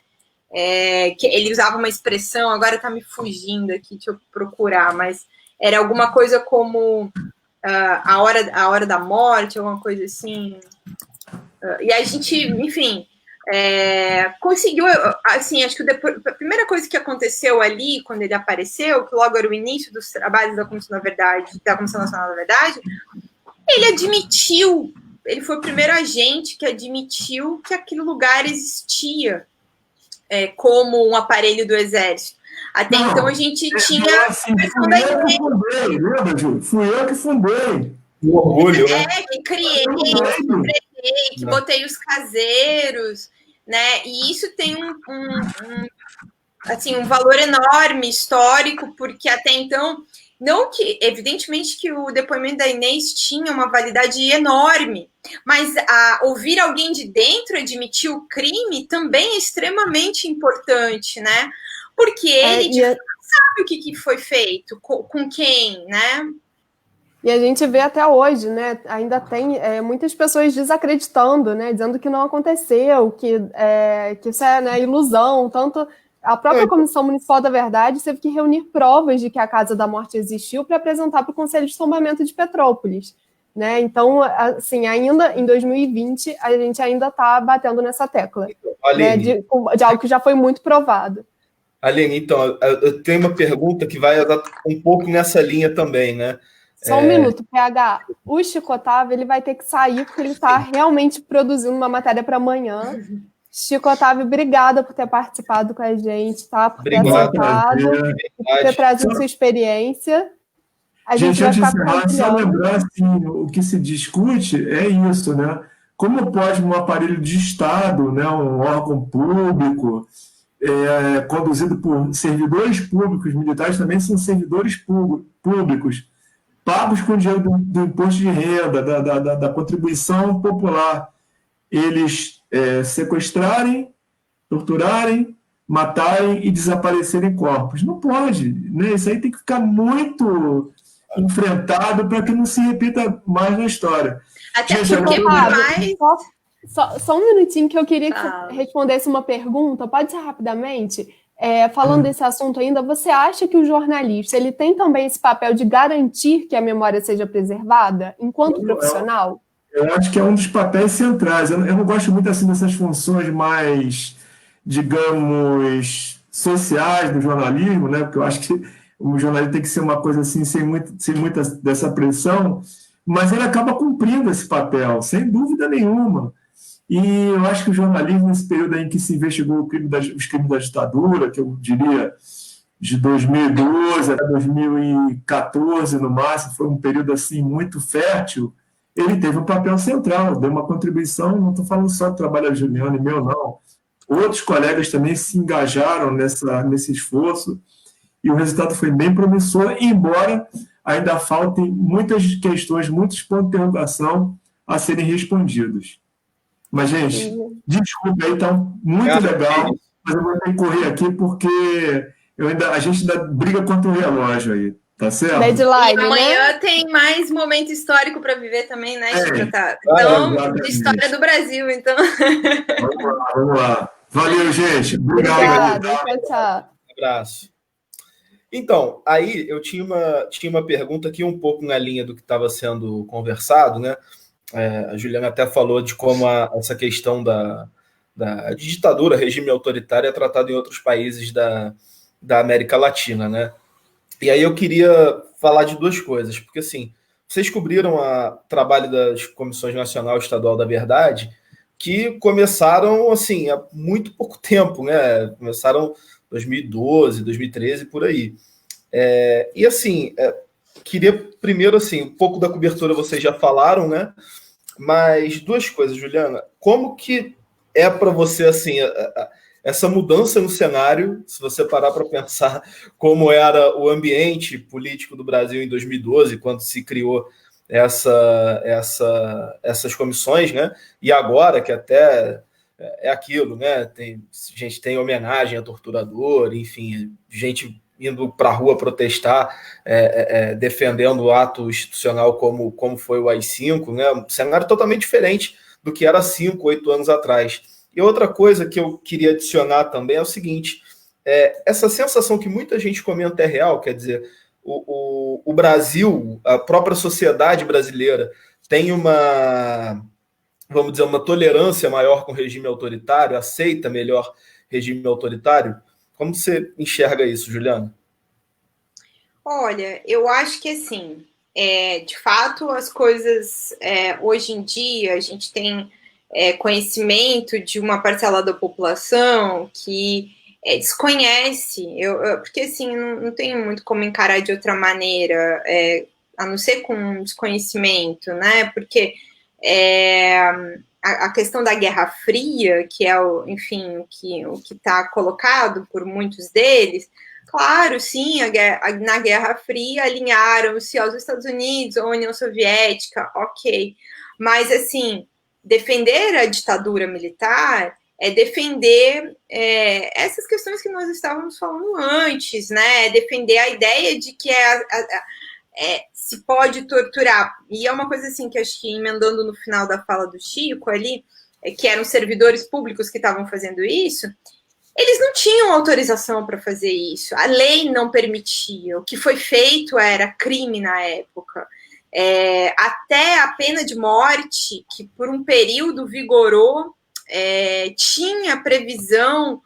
Speaker 3: Que ele usava uma expressão, agora tá me fugindo aqui, deixa eu procurar, mas era alguma coisa como a hora da morte, alguma coisa assim. E a gente, enfim, conseguiu, assim, acho que a primeira coisa que aconteceu ali, quando ele apareceu, que logo era o início dos trabalhos da Comissão Nacional da Verdade, ele admitiu, ele foi o primeiro agente que admitiu que aquele lugar existia como um aparelho do Exército. Até então a gente tinha...
Speaker 4: Assim, fui eu que fundei.
Speaker 2: O orgulho, né?
Speaker 3: Que criei, que botei os caseiros, né? E isso tem um valor enorme histórico, porque até então, não que, evidentemente, que o depoimento da Inês tinha uma validade enorme, mas ouvir alguém de dentro admitir o crime também é extremamente importante, né? Porque ele sabe o que foi feito, com quem, né?
Speaker 1: E a gente vê até hoje, né? Ainda tem muitas pessoas desacreditando, né? Dizendo que não aconteceu, que isso é, né, ilusão. Tanto a própria Comissão Municipal da Verdade teve que reunir provas de que a Casa da Morte existiu para apresentar para o Conselho de Tombamento de Petrópolis, né? Então, assim, ainda em 2020, a gente ainda está batendo nessa tecla, né, de algo que já foi muito provado.
Speaker 2: Aline, então, eu tenho uma pergunta que vai um pouco nessa linha também, né?
Speaker 1: Só um minuto, PH. O Chico Otávio, ele vai ter que sair porque ele está realmente produzindo uma matéria para amanhã. Chico Otávio, obrigada por ter participado com a gente, tá? Por ter aceitado, por ter trazido sua experiência. A gente vai ficar compartilhando.
Speaker 4: Só lembrar, assim, o que se discute é isso, né? Como pode um aparelho de Estado, né, um órgão público, conduzido por servidores públicos, militares também são servidores públicos, pagos com dinheiro do imposto de renda, da contribuição popular, eles sequestrarem, torturarem, matarem e desaparecerem corpos. Não pode, né? Isso aí tem que ficar muito enfrentado para que não se repita mais na história.
Speaker 3: Até porque mais...
Speaker 1: Só um minutinho que eu queria que você respondesse uma pergunta, pode ser rapidamente? Falando desse assunto ainda, você acha que o jornalista ele tem também esse papel de garantir que a memória seja preservada enquanto profissional?
Speaker 4: Eu acho que é um dos papéis centrais. Eu não gosto muito assim dessas funções mais, digamos, sociais do jornalismo, né? Porque eu acho que o jornalismo tem que ser uma coisa assim, sem muita dessa pressão, mas ele acaba cumprindo esse papel, sem dúvida nenhuma. E eu acho que o jornalismo, nesse período em que se investigou os crimes da ditadura, que eu diria de 2012 até 2014, no máximo, foi um período assim muito fértil, ele teve um papel central, deu uma contribuição, não estou falando só do trabalho da Juliana e meu, não. Outros colegas também se engajaram nesse esforço, e o resultado foi bem promissor, embora ainda faltem muitas questões, muitos pontos de interrogação a serem respondidos. Mas, gente, desculpa aí, tá muito legal, mas eu vou ter que correr aqui porque a gente ainda briga contra o relógio aí, tá certo?
Speaker 1: Deadline,
Speaker 3: e amanhã,
Speaker 1: né?
Speaker 3: tem mais momento histórico para viver também, né, Chico? Então, de história do Brasil, então.
Speaker 4: Vamos lá. Valeu, gente.
Speaker 1: Obrigada. Tchau.
Speaker 2: Um abraço. Então, aí eu tinha uma pergunta aqui um pouco na linha do que estava sendo conversado, né? A Juliana até falou de como essa questão da ditadura, regime autoritário é tratada em outros países da América Latina, né? E aí eu queria falar de duas coisas, porque assim, vocês cobriram o trabalho das Comissões Nacional e Estadual da Verdade, que começaram assim há muito pouco tempo, né? Começaram 2012, 2013, por aí. E assim, queria primeiro, assim, um pouco da cobertura vocês já falaram, né? Mas duas coisas, Juliana. Como que é para você, assim, essa mudança no cenário, se você parar para pensar como era o ambiente político do Brasil em 2012, quando se criou essas comissões, né? E agora, que até é aquilo, né? Tem homenagem a torturador, enfim, gente indo para a rua protestar, defendendo o ato institucional como foi o AI-5, né? Um cenário totalmente diferente do que era 5, 8 anos atrás. E outra coisa que eu queria adicionar também é o seguinte, essa sensação que muita gente comenta é real, quer dizer, o Brasil, a própria sociedade brasileira tem vamos dizer, uma tolerância maior com o regime autoritário, aceita melhor regime autoritário. Como você enxerga isso, Juliana?
Speaker 3: Olha, eu acho que assim, de fato, as coisas hoje em dia a gente tem conhecimento de uma parcela da população que desconhece, porque assim, não tenho muito como encarar de outra maneira, a não ser com desconhecimento, né? Porque a questão da Guerra Fria, que é o que está colocado por muitos deles, claro, sim, na Guerra Fria alinharam-se aos Estados Unidos, à União Soviética, ok, mas assim, defender a ditadura militar é defender essas questões que nós estávamos falando antes, né? Defender a ideia de que se pode torturar. E é uma coisa assim que acho que emendando no final da fala do Chico ali, que eram servidores públicos que estavam fazendo isso, eles não tinham autorização para fazer isso. A lei não permitia. O que foi feito era crime na época. Até a pena de morte, que por um período vigorou, tinha previsão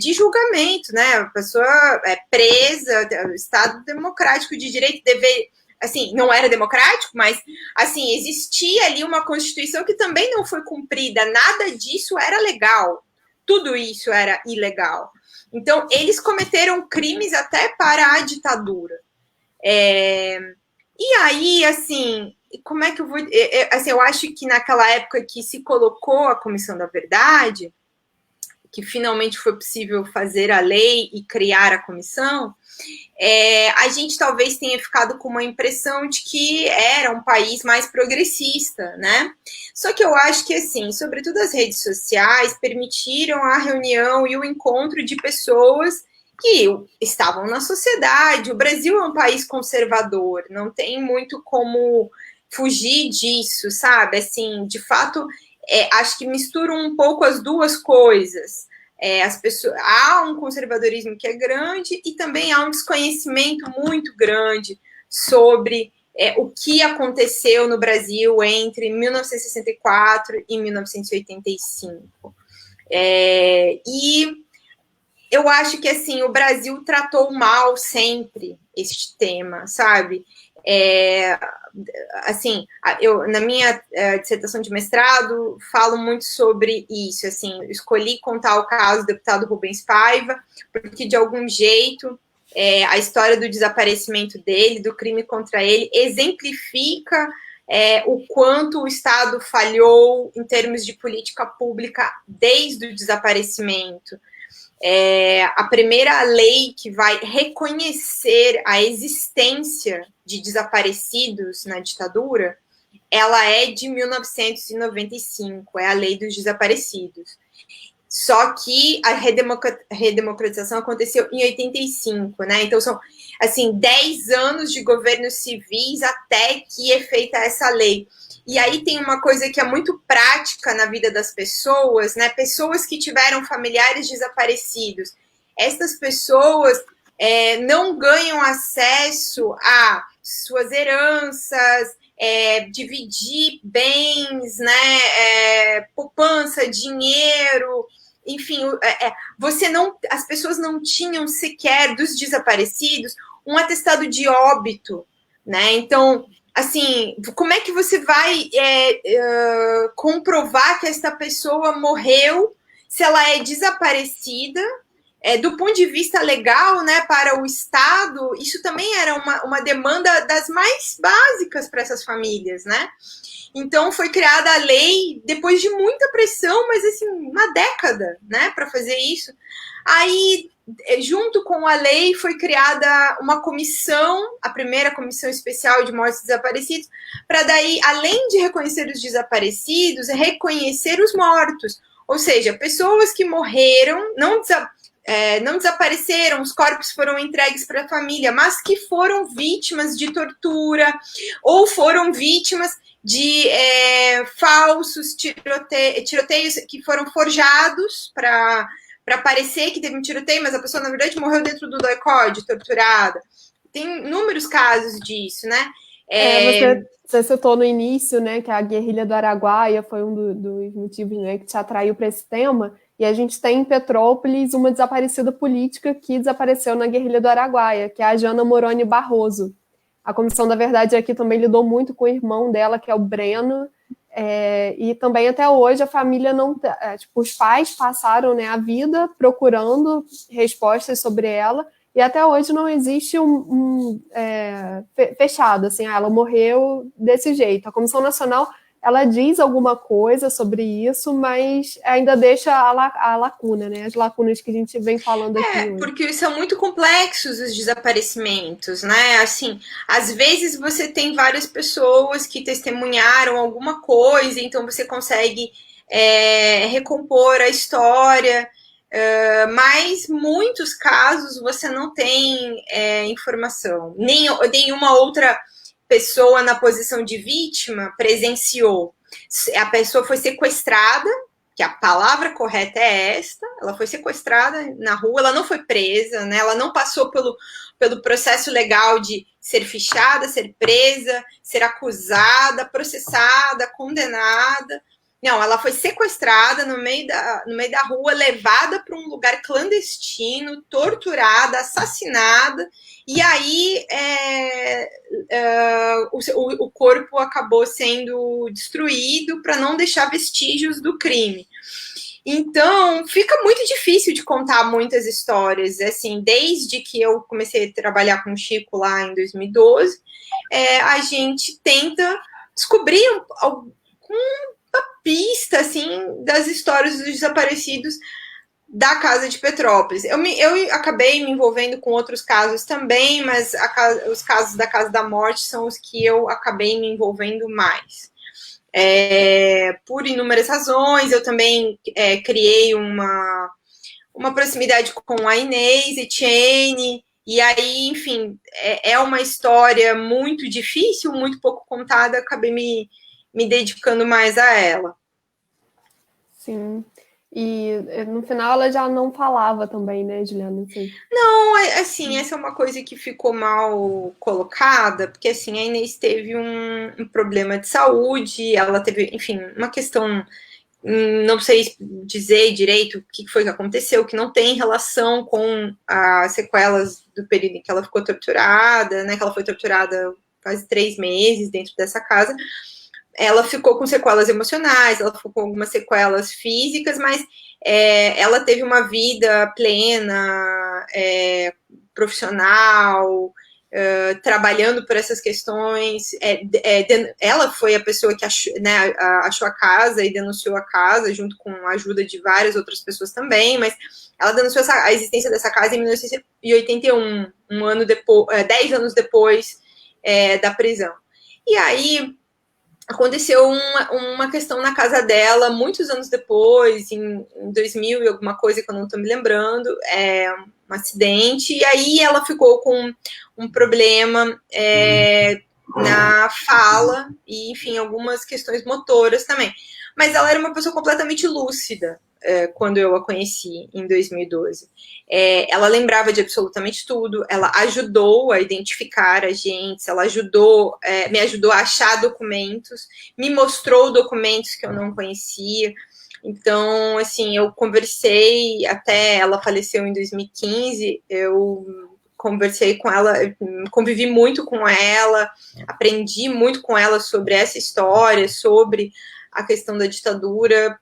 Speaker 3: de julgamento, né? A pessoa presa, o Estado democrático de direito assim, não era democrático, mas assim, existia ali uma Constituição que também não foi cumprida, nada disso era legal, tudo isso era ilegal. Então, eles cometeram crimes até para a ditadura. E aí, assim, como é que eu vou... Assim, eu acho que naquela época que se colocou a Comissão da Verdade, que finalmente foi possível fazer a lei e criar a comissão, a gente talvez tenha ficado com uma impressão de que era um país mais progressista, né? Só que eu acho que, assim, sobretudo as redes sociais permitiram a reunião e o encontro de pessoas que estavam na sociedade. O Brasil é um país conservador, não tem muito como fugir disso, sabe? Assim, de fato, acho que misturam um pouco as duas coisas. As pessoas, há um conservadorismo que é grande e também há um desconhecimento muito grande sobre o que aconteceu no Brasil entre 1964 e 1985. E eu acho que assim, o Brasil tratou mal sempre este tema, sabe? Assim, eu na minha dissertação de mestrado falo muito sobre isso, assim, escolhi contar o caso do deputado Rubens Paiva, porque de algum jeito a história do desaparecimento dele, do crime contra ele, exemplifica o quanto o Estado falhou em termos de política pública desde o desaparecimento. A primeira lei que vai reconhecer a existência de desaparecidos na ditadura, ela é de 1995, é a Lei dos Desaparecidos. Só que a redemocratização aconteceu em 85, né? Então são, assim, 10 anos de governos civis até que é feita essa lei. E aí tem uma coisa que é muito prática na vida das pessoas, né? Pessoas que tiveram familiares desaparecidos. Essas pessoas não ganham acesso a suas heranças, dividir bens, né? Poupança, dinheiro, enfim, as pessoas não tinham sequer dos desaparecidos um atestado de óbito, né? Então, assim, como é que você vai comprovar que essa pessoa morreu se ela é desaparecida? Do ponto de vista legal, né, para o Estado, isso também era uma demanda das mais básicas para essas famílias, né? Então, foi criada a lei depois de muita pressão, mas, assim, uma década, né, para fazer isso. Aí, junto com a lei, foi criada uma comissão, a primeira comissão especial de mortes e desaparecidos, para daí, além de reconhecer os desaparecidos, reconhecer os mortos. Ou seja, pessoas que morreram, não desapareceram, os corpos foram entregues para a família, mas que foram vítimas de tortura ou foram vítimas de falsos tiroteios que foram forjados para parecer que teve um tiroteio, mas a pessoa, na verdade, morreu dentro do DOI-CODE, torturada. Tem inúmeros casos disso, né?
Speaker 1: Você citou no início, né, que a guerrilha do Araguaia foi um dos motivos, né, que te atraiu para esse tema, e a gente tem em Petrópolis uma desaparecida política que desapareceu na guerrilha do Araguaia, que é a Jana Moroni Barroso. A Comissão da Verdade aqui também lidou muito com o irmão dela, que é o Breno, e também até hoje a família não... tipo, os pais passaram, né, a vida procurando respostas sobre ela, e até hoje não existe fechado, assim, ela morreu desse jeito. A Comissão Nacional, ela diz alguma coisa sobre isso, mas ainda deixa a lacuna, né? As lacunas que a gente vem falando aqui hoje.
Speaker 3: Porque são muito complexos os desaparecimentos, né? Assim, às vezes você tem várias pessoas que testemunharam alguma coisa, então você consegue recompor a história, mas muitos casos você não tem informação. Nenhuma outra pessoa na posição de vítima presenciou. A pessoa foi sequestrada, que a palavra correta é esta, ela foi sequestrada na rua, ela não foi presa, né? Ela não passou pelo processo legal de ser fichada, ser presa, ser acusada, processada, condenada. Não, ela foi sequestrada no meio da rua, levada para um lugar clandestino, torturada, assassinada, e aí o corpo acabou sendo destruído para não deixar vestígios do crime. Então, fica muito difícil de contar muitas histórias, assim, desde que eu comecei a trabalhar com o Chico lá em 2012, a gente tenta descobrir pista, assim, das histórias dos desaparecidos da Casa de Petrópolis. Eu acabei me envolvendo com outros casos também, mas os casos da Casa da Morte são os que eu acabei me envolvendo mais. Por inúmeras razões, eu também criei uma proximidade com a Inês Etienne, e aí, enfim, é uma história muito difícil, muito pouco contada, acabei me dedicando mais a ela.
Speaker 1: Sim. E no final ela já não falava também, né, Juliana?
Speaker 3: Não, assim, essa é uma coisa que ficou mal colocada, porque assim, a Inês teve um problema de saúde, ela teve, enfim, uma questão, não sei dizer direito o que foi que aconteceu, que não tem relação com as sequelas do período em que ela ficou torturada, né, que ela foi torturada quase 3 meses dentro dessa casa. Ela ficou com sequelas emocionais, ela ficou com algumas sequelas físicas, mas ela teve uma vida plena, profissional, trabalhando por essas questões. Ela foi a pessoa que achou a casa e denunciou a casa, junto com a ajuda de várias outras pessoas também, mas ela denunciou a existência dessa casa em 1981, 10 anos depois da prisão. E aí aconteceu uma questão na casa dela, muitos anos depois, em 2000 e alguma coisa que eu não estou me lembrando, um acidente, e aí ela ficou com um problema na fala, e enfim, algumas questões motoras também. Mas ela era uma pessoa completamente lúcida quando eu a conheci, em 2012. Ela lembrava de absolutamente tudo, ela ajudou a identificar agentes, ela me ajudou a achar documentos, me mostrou documentos que eu não conhecia. Então, assim, eu conversei, até ela faleceu em 2015, eu conversei com ela, convivi muito com ela, aprendi muito com ela sobre essa história, sobre a questão da ditadura,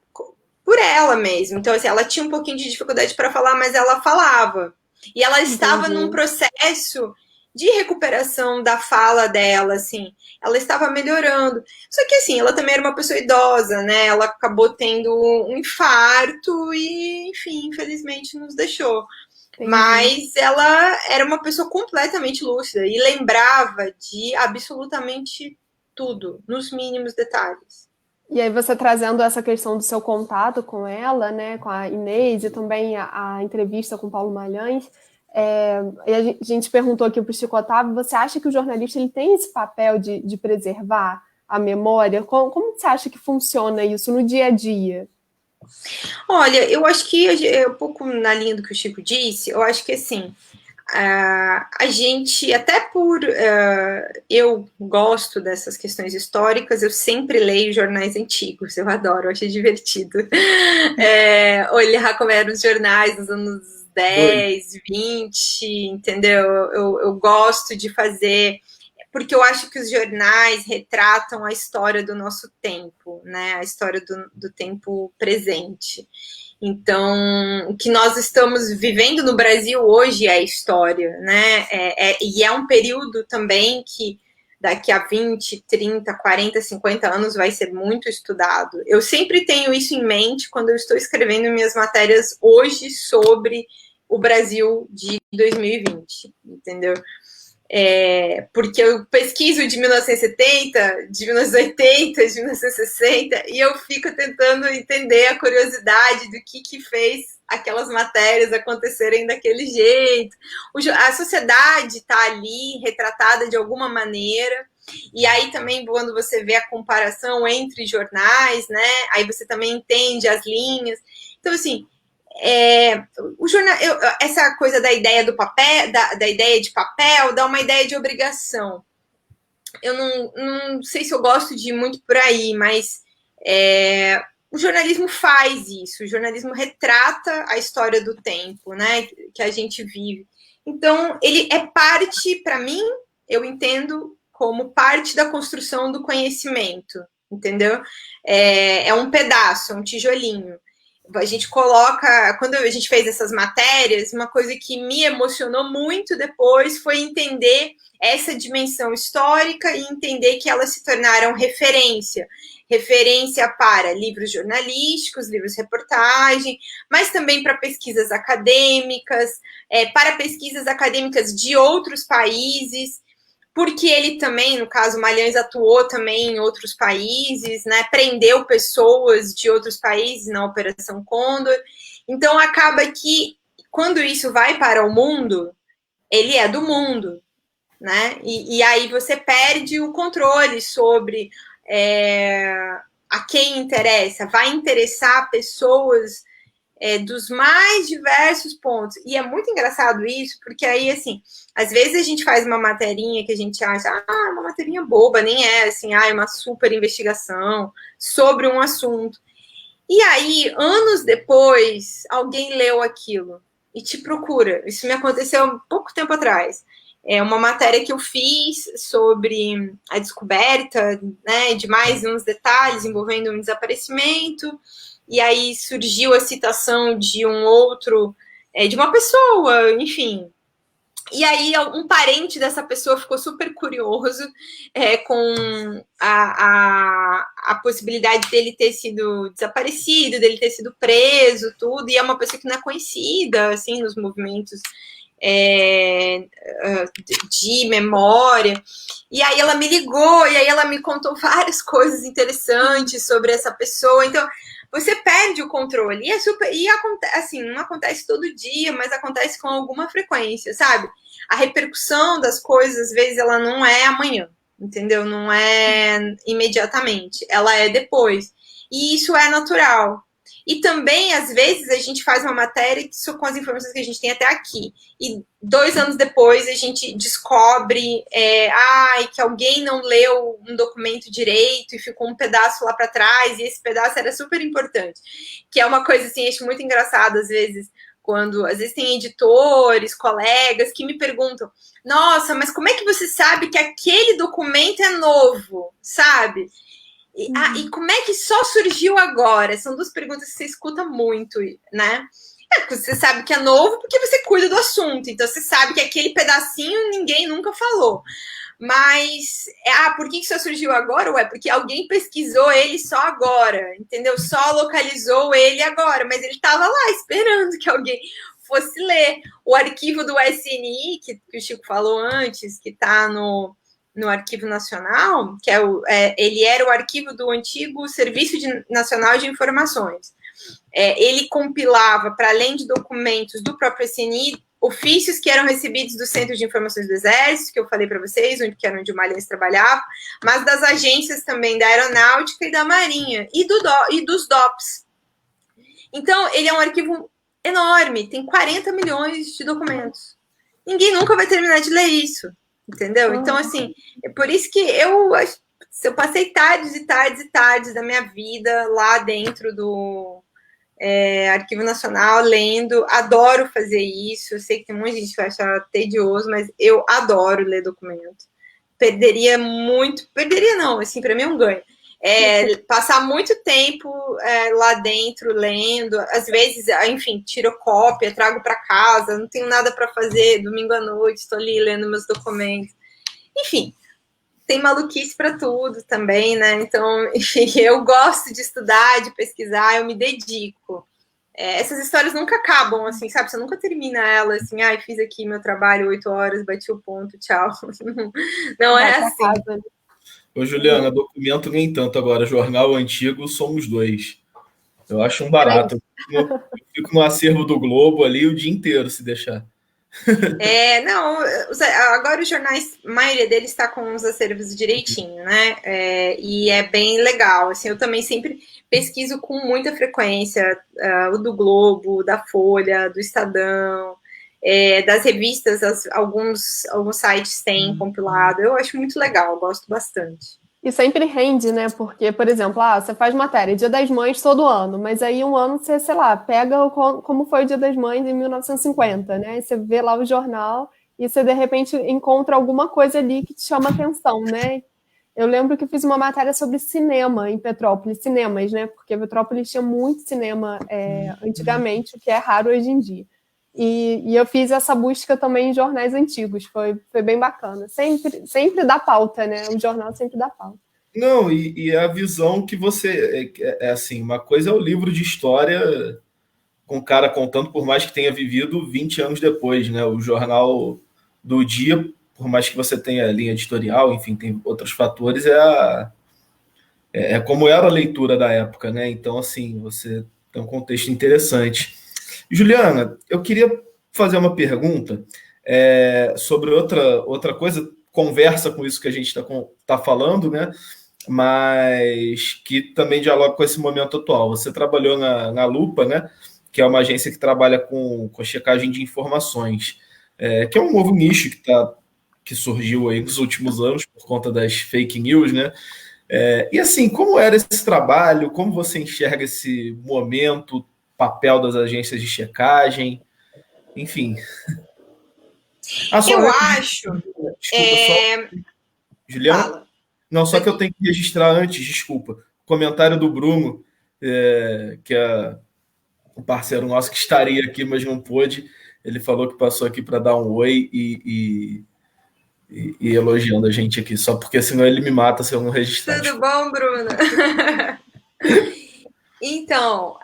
Speaker 3: por ela mesmo. Então, assim, ela tinha um pouquinho de dificuldade para falar, mas ela falava. E ela estava num processo de recuperação da fala dela, assim. Ela estava melhorando. Só que, assim, ela também era uma pessoa idosa, né? Ela acabou tendo um infarto e, enfim, infelizmente nos deixou. Entendi. Mas ela era uma pessoa completamente lúcida e lembrava de absolutamente tudo, nos mínimos detalhes.
Speaker 1: E aí você trazendo essa questão do seu contato com ela, né, com a Inês, e também a entrevista com Paulo Malhães, e a gente perguntou aqui para o Chico Otávio, você acha que o jornalista ele tem esse papel de preservar a memória? Como você acha que funciona isso no dia a dia?
Speaker 3: Olha, eu acho que é um pouco na linha do que o Chico disse, eu acho que assim, a gente, até por eu gosto dessas questões históricas, eu sempre leio jornais antigos, eu adoro, eu acho divertido olhar como eram os jornais dos anos 10, 20, entendeu? Eu gosto de fazer, porque eu acho que os jornais retratam a história do nosso tempo, né? A história do tempo presente. Então, o que nós estamos vivendo no Brasil hoje é a história, né? E é um período também que daqui a 20, 30, 40, 50 anos vai ser muito estudado. Eu sempre tenho isso em mente quando eu estou escrevendo minhas matérias hoje sobre o Brasil de 2020, entendeu? Porque eu pesquiso de 1970, de 1980, de 1960, e eu fico tentando entender a curiosidade do que fez aquelas matérias acontecerem daquele jeito. A sociedade está ali retratada de alguma maneira, e aí também quando você vê a comparação entre jornais, né, aí você também entende as linhas. Então, assim, o jornal, essa coisa da ideia do papel, da ideia de papel, dá uma ideia de obrigação. Eu não sei se eu gosto de ir muito por aí, mas o jornalismo faz isso. O jornalismo retrata a história do tempo, né, que a gente vive. Então, ele é parte, para mim, eu entendo como parte da construção do conhecimento, entendeu? É um pedaço, é um tijolinho. A gente coloca, quando a gente fez essas matérias, uma coisa que me emocionou muito depois foi entender essa dimensão histórica e entender que elas se tornaram referência para livros jornalísticos, livros de reportagem, mas também para pesquisas acadêmicas, para pesquisas acadêmicas de outros países, porque ele também, no caso, Malhães atuou também em outros países, né? Prendeu pessoas de outros países na Operação Condor. Então, acaba que, quando isso vai para o mundo, ele é do mundo, né? E aí você perde o controle sobre a quem interessa. Vai interessar pessoas dos mais diversos pontos. E é muito engraçado isso, porque aí, assim, às vezes a gente faz uma materinha que a gente acha, uma materinha boba, nem é, assim, é uma super investigação sobre um assunto. E aí, anos depois, alguém leu aquilo e te procura. Isso me aconteceu há pouco tempo atrás. É uma matéria que eu fiz sobre a descoberta, né, de mais uns detalhes envolvendo um desaparecimento. E aí surgiu a citação de um outro, de uma pessoa, enfim. E aí um parente dessa pessoa ficou super curioso com a possibilidade dele ter sido desaparecido, dele ter sido preso, tudo. E é uma pessoa que não é conhecida, assim, nos movimentos de memória. E aí ela me ligou, e aí ela me contou várias coisas interessantes sobre essa pessoa. Então, você perde o controle. E assim, não acontece todo dia, mas acontece com alguma frequência, sabe? A repercussão das coisas, às vezes, ela não é amanhã, entendeu? Não é imediatamente, ela é depois. E isso é natural. E também, às vezes, a gente faz uma matéria com as informações que a gente tem até aqui. E 2 anos depois a gente descobre que alguém não leu um documento direito e ficou um pedaço lá para trás, e esse pedaço era super importante. Que é uma coisa, assim, acho muito engraçado, às vezes, quando às vezes tem editores, colegas que me perguntam, nossa, mas como é que você sabe que aquele documento é novo, sabe? E como é que só surgiu agora? São 2 perguntas que você escuta muito, né? Você sabe que é novo porque você cuida do assunto. Então, você sabe que aquele pedacinho ninguém nunca falou. Mas, por que só surgiu agora? Ué, porque alguém pesquisou ele só agora, entendeu? Só localizou ele agora. Mas ele estava lá esperando que alguém fosse ler. O arquivo do SNI, que o Chico falou antes, que está no no Arquivo Nacional, que ele era o arquivo do antigo Serviço Nacional de Informações. Ele compilava, para além de documentos do próprio SNI, ofícios que eram recebidos do Centro de Informações do Exército, que eu falei para vocês, que era onde o Malheiros trabalhava, mas das agências também da Aeronáutica e da Marinha, e dos DOPS. Então, ele é um arquivo enorme, tem 40 milhões de documentos. Ninguém nunca vai terminar de ler isso, entendeu? Então, assim, é por isso que eu passei tardes e tardes e tardes da minha vida lá dentro do Arquivo Nacional, lendo, adoro fazer isso. Eu sei que tem muita gente que vai achar tedioso, mas eu adoro ler documento. Perderia não, assim, para mim é um ganho. Passar muito tempo lá dentro lendo, às vezes, enfim, tiro cópia, trago para casa, não tenho nada para fazer, domingo à noite, estou ali lendo meus documentos. Enfim, tem maluquice para tudo também, né? Então, enfim, eu gosto de estudar, de pesquisar, eu me dedico. Essas histórias nunca acabam, assim, sabe? Você nunca termina ela assim, fiz aqui meu trabalho 8 horas, bati o ponto, tchau. Não é assim.
Speaker 2: Ô, Juliana, documento nem tanto agora. Jornal antigo somos dois. Eu acho um barato. Eu fico no acervo do Globo ali o dia inteiro, se deixar.
Speaker 3: Não, agora os jornais, a maioria deles está com os acervos direitinho, né? E é bem legal. Assim, eu também sempre pesquiso com muita frequência o do Globo, da Folha, do Estadão, das revistas, alguns sites têm compilado. Eu acho muito legal, gosto bastante.
Speaker 1: E sempre rende, né? Porque, por exemplo, você faz matéria Dia das Mães todo ano, mas aí um ano você, sei lá, pega como foi o Dia das Mães em 1950, né? E você vê lá o jornal e você, de repente, encontra alguma coisa ali que te chama atenção, né? Eu lembro que fiz uma matéria sobre cinema em Petrópolis, cinemas, né? Porque Petrópolis tinha muito cinema antigamente, o que é raro hoje em dia. E eu fiz essa busca também em jornais antigos, foi bem bacana. Sempre dá pauta, né? O jornal sempre dá pauta.
Speaker 2: Não, e a visão que você... assim, uma coisa é o livro de história com o cara contando, por mais que tenha vivido 20 anos depois, né? O jornal do dia, por mais que você tenha linha editorial, enfim, tem outros fatores, é como era a leitura da época, né? Então, assim, você tem um contexto interessante. Juliana, eu queria fazer uma pergunta sobre outra coisa, conversa com isso que a gente tá falando, né? Mas que também dialoga com esse momento atual. Você trabalhou na Lupa, né? Que é uma agência que trabalha com checagem de informações, que é um novo nicho que surgiu aí nos últimos anos por conta das fake news, né? E assim, como era esse trabalho? Como você enxerga esse momento, papel das agências de checagem, enfim.
Speaker 3: Eu acho...
Speaker 2: Desculpa, Juliana?
Speaker 3: Fala.
Speaker 2: Não, só que eu tenho que registrar antes, desculpa, comentário do Bruno, que é um parceiro nosso que estaria aqui, mas não pôde. Ele falou que passou aqui para dar um oi e elogiando a gente aqui, só porque senão ele me mata se eu não registrar.
Speaker 3: Tudo bom, Bruno? Então,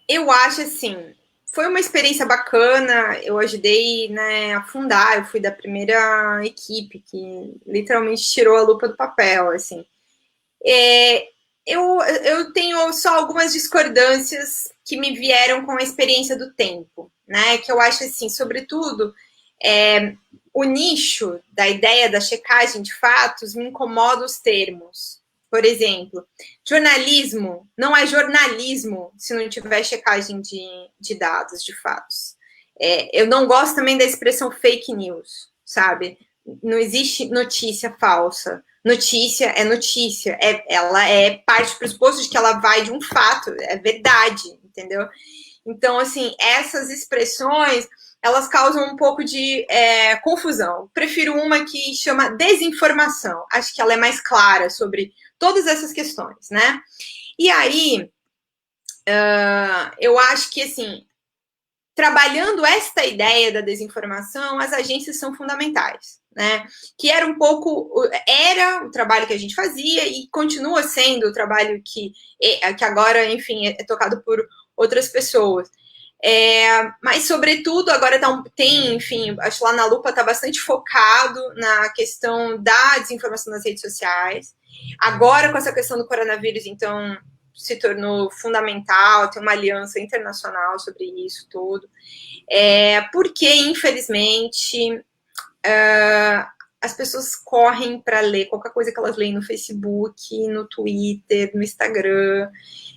Speaker 3: eu acho assim, foi uma experiência bacana, eu ajudei, né, a fundar, eu fui da primeira equipe que literalmente tirou a lupa do papel, assim. Eu tenho só algumas discordâncias que me vieram com a experiência do tempo, né, que eu acho assim, sobretudo, o nicho da ideia da checagem de fatos me incomoda os termos. Por exemplo, jornalismo não é jornalismo se não tiver checagem de dados, de fatos. Eu não gosto também da expressão fake news, sabe? Não existe notícia falsa. Notícia é notícia. Ela parte do pressuposto de que ela vai de um fato, é verdade, entendeu? Então, assim, essas expressões, elas causam um pouco de confusão. Prefiro uma que chama desinformação. Acho que ela é mais clara sobre todas essas questões, né? E aí, eu acho que, assim, trabalhando esta ideia da desinformação, as agências são fundamentais, né? Que era o trabalho que a gente fazia e continua sendo o trabalho que agora, enfim, é tocado por outras pessoas. Mas, sobretudo, agora tem, enfim, acho que lá na Lupa está bastante focado na questão da desinformação nas redes sociais. Agora, com essa questão do coronavírus, então, se tornou fundamental, tem uma aliança internacional sobre isso tudo. Porque, infelizmente, as pessoas correm para ler qualquer coisa que elas leem no Facebook, no Twitter, no Instagram,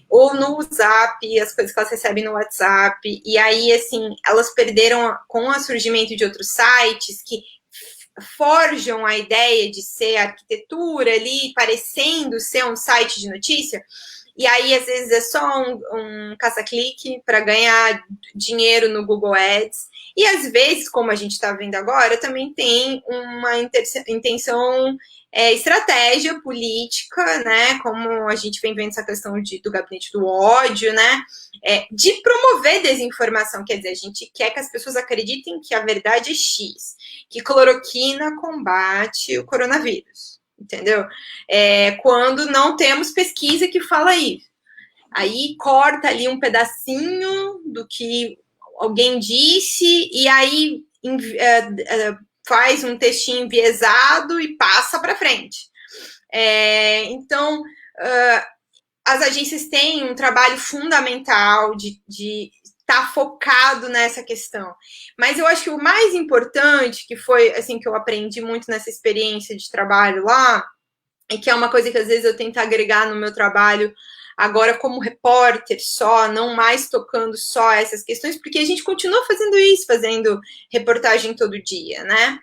Speaker 3: ou no WhatsApp, as coisas que elas recebem no WhatsApp, e aí, assim, elas perderam, com o surgimento de outros sites que forjam a ideia de ser arquitetura ali, parecendo ser um site de notícia, e aí, às vezes, é só um caça-clique para ganhar dinheiro no Google Ads, e às vezes, como a gente está vendo agora, também tem uma intenção, estratégia política, né, como a gente vem vendo essa questão do gabinete do ódio, né, de promover desinformação, quer dizer, a gente quer que as pessoas acreditem que a verdade é X, que cloroquina combate o coronavírus, entendeu? Quando não temos pesquisa que fala isso. Aí corta ali um pedacinho do que alguém disse e aí faz um textinho enviesado e passa para frente. Então, as agências têm um trabalho fundamental de estar focado nessa questão. Mas eu acho que o mais importante, que foi assim que eu aprendi muito nessa experiência de trabalho lá, e que é uma coisa que às vezes eu tento agregar no meu trabalho agora como repórter só, não mais tocando só essas questões, porque a gente continua fazendo isso, fazendo reportagem todo dia, né?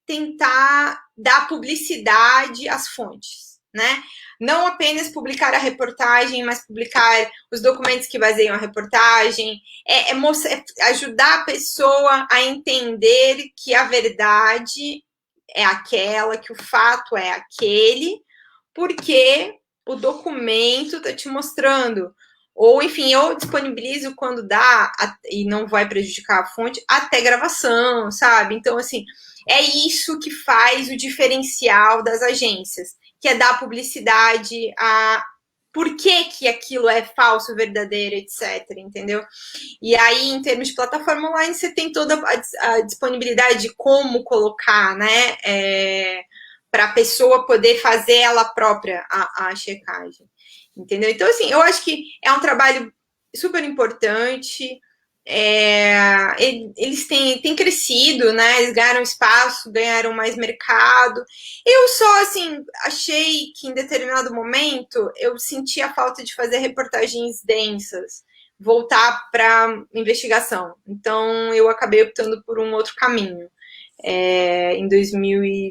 Speaker 3: Tentar dar publicidade às fontes, né? Não apenas publicar a reportagem, mas publicar os documentos que baseiam a reportagem, ajudar a pessoa a entender que a verdade é aquela, que o fato é aquele, porque o documento está te mostrando. Ou, enfim, eu disponibilizo quando dá, e não vai prejudicar a fonte, até gravação, sabe? Então, assim, é isso que faz o diferencial das agências, que é dar publicidade a por que aquilo é falso, verdadeiro, etc., entendeu? E aí, em termos de plataforma online, você tem toda a disponibilidade de como colocar, né, para a pessoa poder fazer ela própria a checagem, entendeu? Então, assim, eu acho que é um trabalho super importante. Eles têm crescido, né? Eles ganharam espaço, ganharam mais mercado. Eu só, assim, achei que em determinado momento eu sentia a falta de fazer reportagens densas, voltar para investigação. Então, eu acabei optando por um outro caminho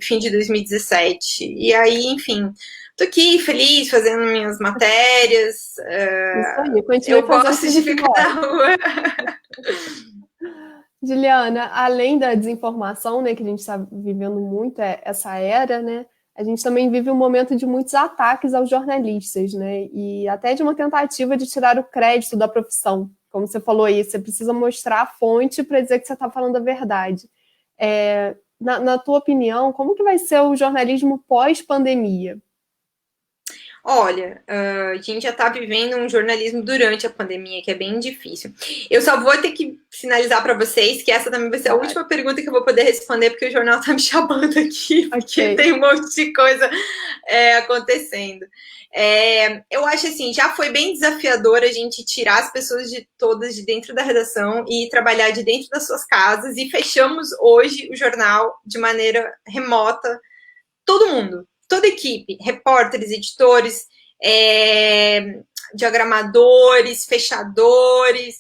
Speaker 3: fim de 2017. E aí, enfim, tô aqui feliz fazendo minhas matérias.
Speaker 1: Isso aí,
Speaker 3: eu gosto de ficar na rua.
Speaker 1: Juliana, além da desinformação, né, que a gente está vivendo muito essa era, né, a gente também vive um momento de muitos ataques aos jornalistas, né, e até de uma tentativa de tirar o crédito da profissão. Como você falou aí, você precisa mostrar a fonte para dizer que você está falando a verdade. Na tua opinião, como que vai ser o jornalismo pós-pandemia?
Speaker 3: Olha, a gente já está vivendo um jornalismo durante a pandemia, que é bem difícil. Eu só vou ter que sinalizar para vocês que essa também vai ser a última pergunta que eu vou poder responder, porque o jornal está me chamando aqui, porque tem um monte de coisa acontecendo. Eu acho assim, já foi bem desafiador a gente tirar as pessoas todas de dentro da redação e trabalhar de dentro das suas casas, e fechamos hoje o jornal de maneira remota, todo mundo. Toda a equipe, repórteres, editores, diagramadores, fechadores,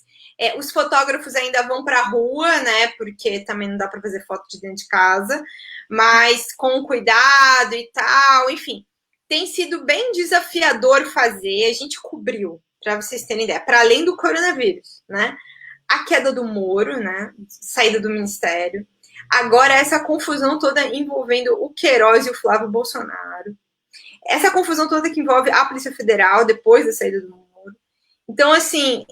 Speaker 3: os fotógrafos ainda vão para a rua, né? Porque também não dá para fazer foto de dentro de casa, mas com cuidado e tal, enfim. Tem sido bem desafiador fazer, a gente cobriu, para vocês terem ideia, para além do coronavírus, né? A queda do Moro, né? Saída do ministério. Agora, essa confusão toda envolvendo o Queiroz e o Flávio Bolsonaro. Essa confusão toda que envolve a Polícia Federal depois da saída do Moro. Então, assim,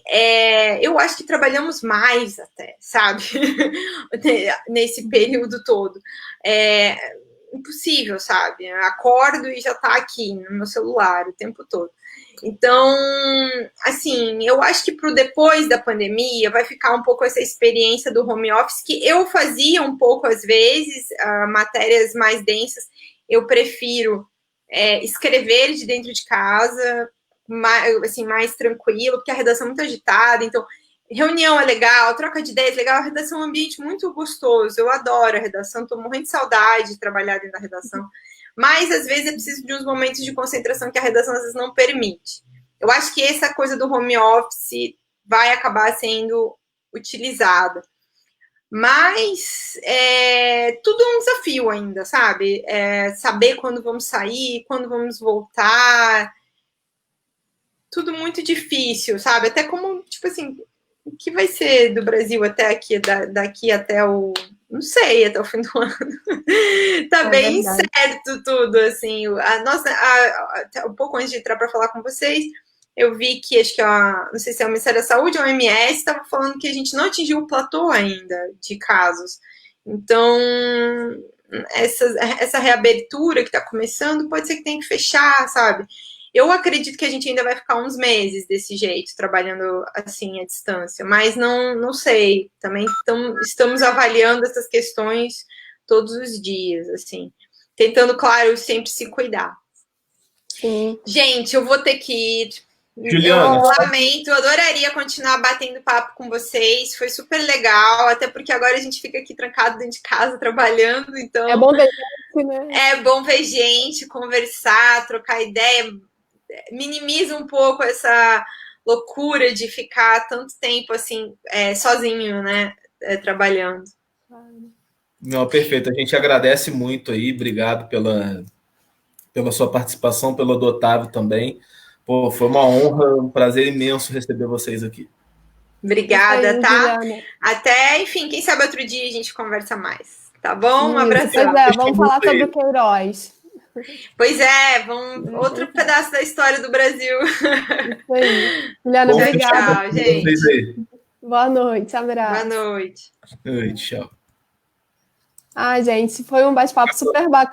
Speaker 3: eu acho que trabalhamos mais até, sabe? Nesse período todo. Impossível, sabe? Eu acordo e já tá aqui no meu celular o tempo todo. Então, assim, eu acho que para o depois da pandemia vai ficar um pouco essa experiência do home office, que eu fazia um pouco às vezes, matérias mais densas, eu prefiro escrever de dentro de casa, mais tranquilo, porque a redação é muito agitada, então reunião é legal, troca de ideias é legal, a redação é um ambiente muito gostoso, eu adoro a redação, estou morrendo de saudade de trabalhar dentro da redação, mas às vezes é preciso de uns momentos de concentração que a redação às vezes não permite. Eu acho que essa coisa do home office vai acabar sendo utilizada. Mas tudo é um desafio ainda, sabe? Saber quando vamos sair, quando vamos voltar. Tudo muito difícil, sabe? Até como, tipo assim, o que vai ser do Brasil até aqui, daqui até o... Não sei, até o fim do ano. Tá bem certo tudo, assim. Um pouco antes de entrar para falar com vocês, eu vi que, acho que, não sei se é o Ministério da Saúde ou o OMS, estava falando que a gente não atingiu o platô ainda de casos. Então, essa reabertura que está começando, pode ser que tenha que fechar, sabe? Eu acredito que a gente ainda vai ficar uns meses desse jeito, trabalhando assim à distância, mas não sei. Também estamos avaliando essas questões todos os dias, assim, tentando, claro, sempre se cuidar.
Speaker 1: Sim.
Speaker 3: Gente, eu vou ter que ir.
Speaker 2: Juliana,
Speaker 3: Eu lamento, eu adoraria continuar batendo papo com vocês, foi super legal, até porque agora a gente fica aqui trancado dentro de casa trabalhando, então...
Speaker 1: É bom ver gente, né?
Speaker 3: É bom ver gente, conversar, trocar ideia, minimiza um pouco essa loucura de ficar tanto tempo assim, sozinho, né, trabalhando.
Speaker 2: Não, perfeito. A gente agradece muito aí, obrigado pela sua participação, pelo do Otávio também. Pô, foi uma honra, um prazer imenso receber vocês aqui.
Speaker 3: Obrigada,
Speaker 1: aí,
Speaker 3: tá?
Speaker 1: Juliana.
Speaker 3: Até, enfim, quem sabe outro dia a gente conversa mais, tá bom? Um abração.
Speaker 1: Pois vamos falar sobre o Queiroz.
Speaker 3: Pois outro pedaço da história do Brasil.
Speaker 1: Isso aí. Juliana, obrigada.
Speaker 3: Tchau, gente.
Speaker 1: Boa noite, abraço.
Speaker 3: Boa noite.
Speaker 2: Oi, tchau.
Speaker 1: Gente, foi um bate-papo super bacana.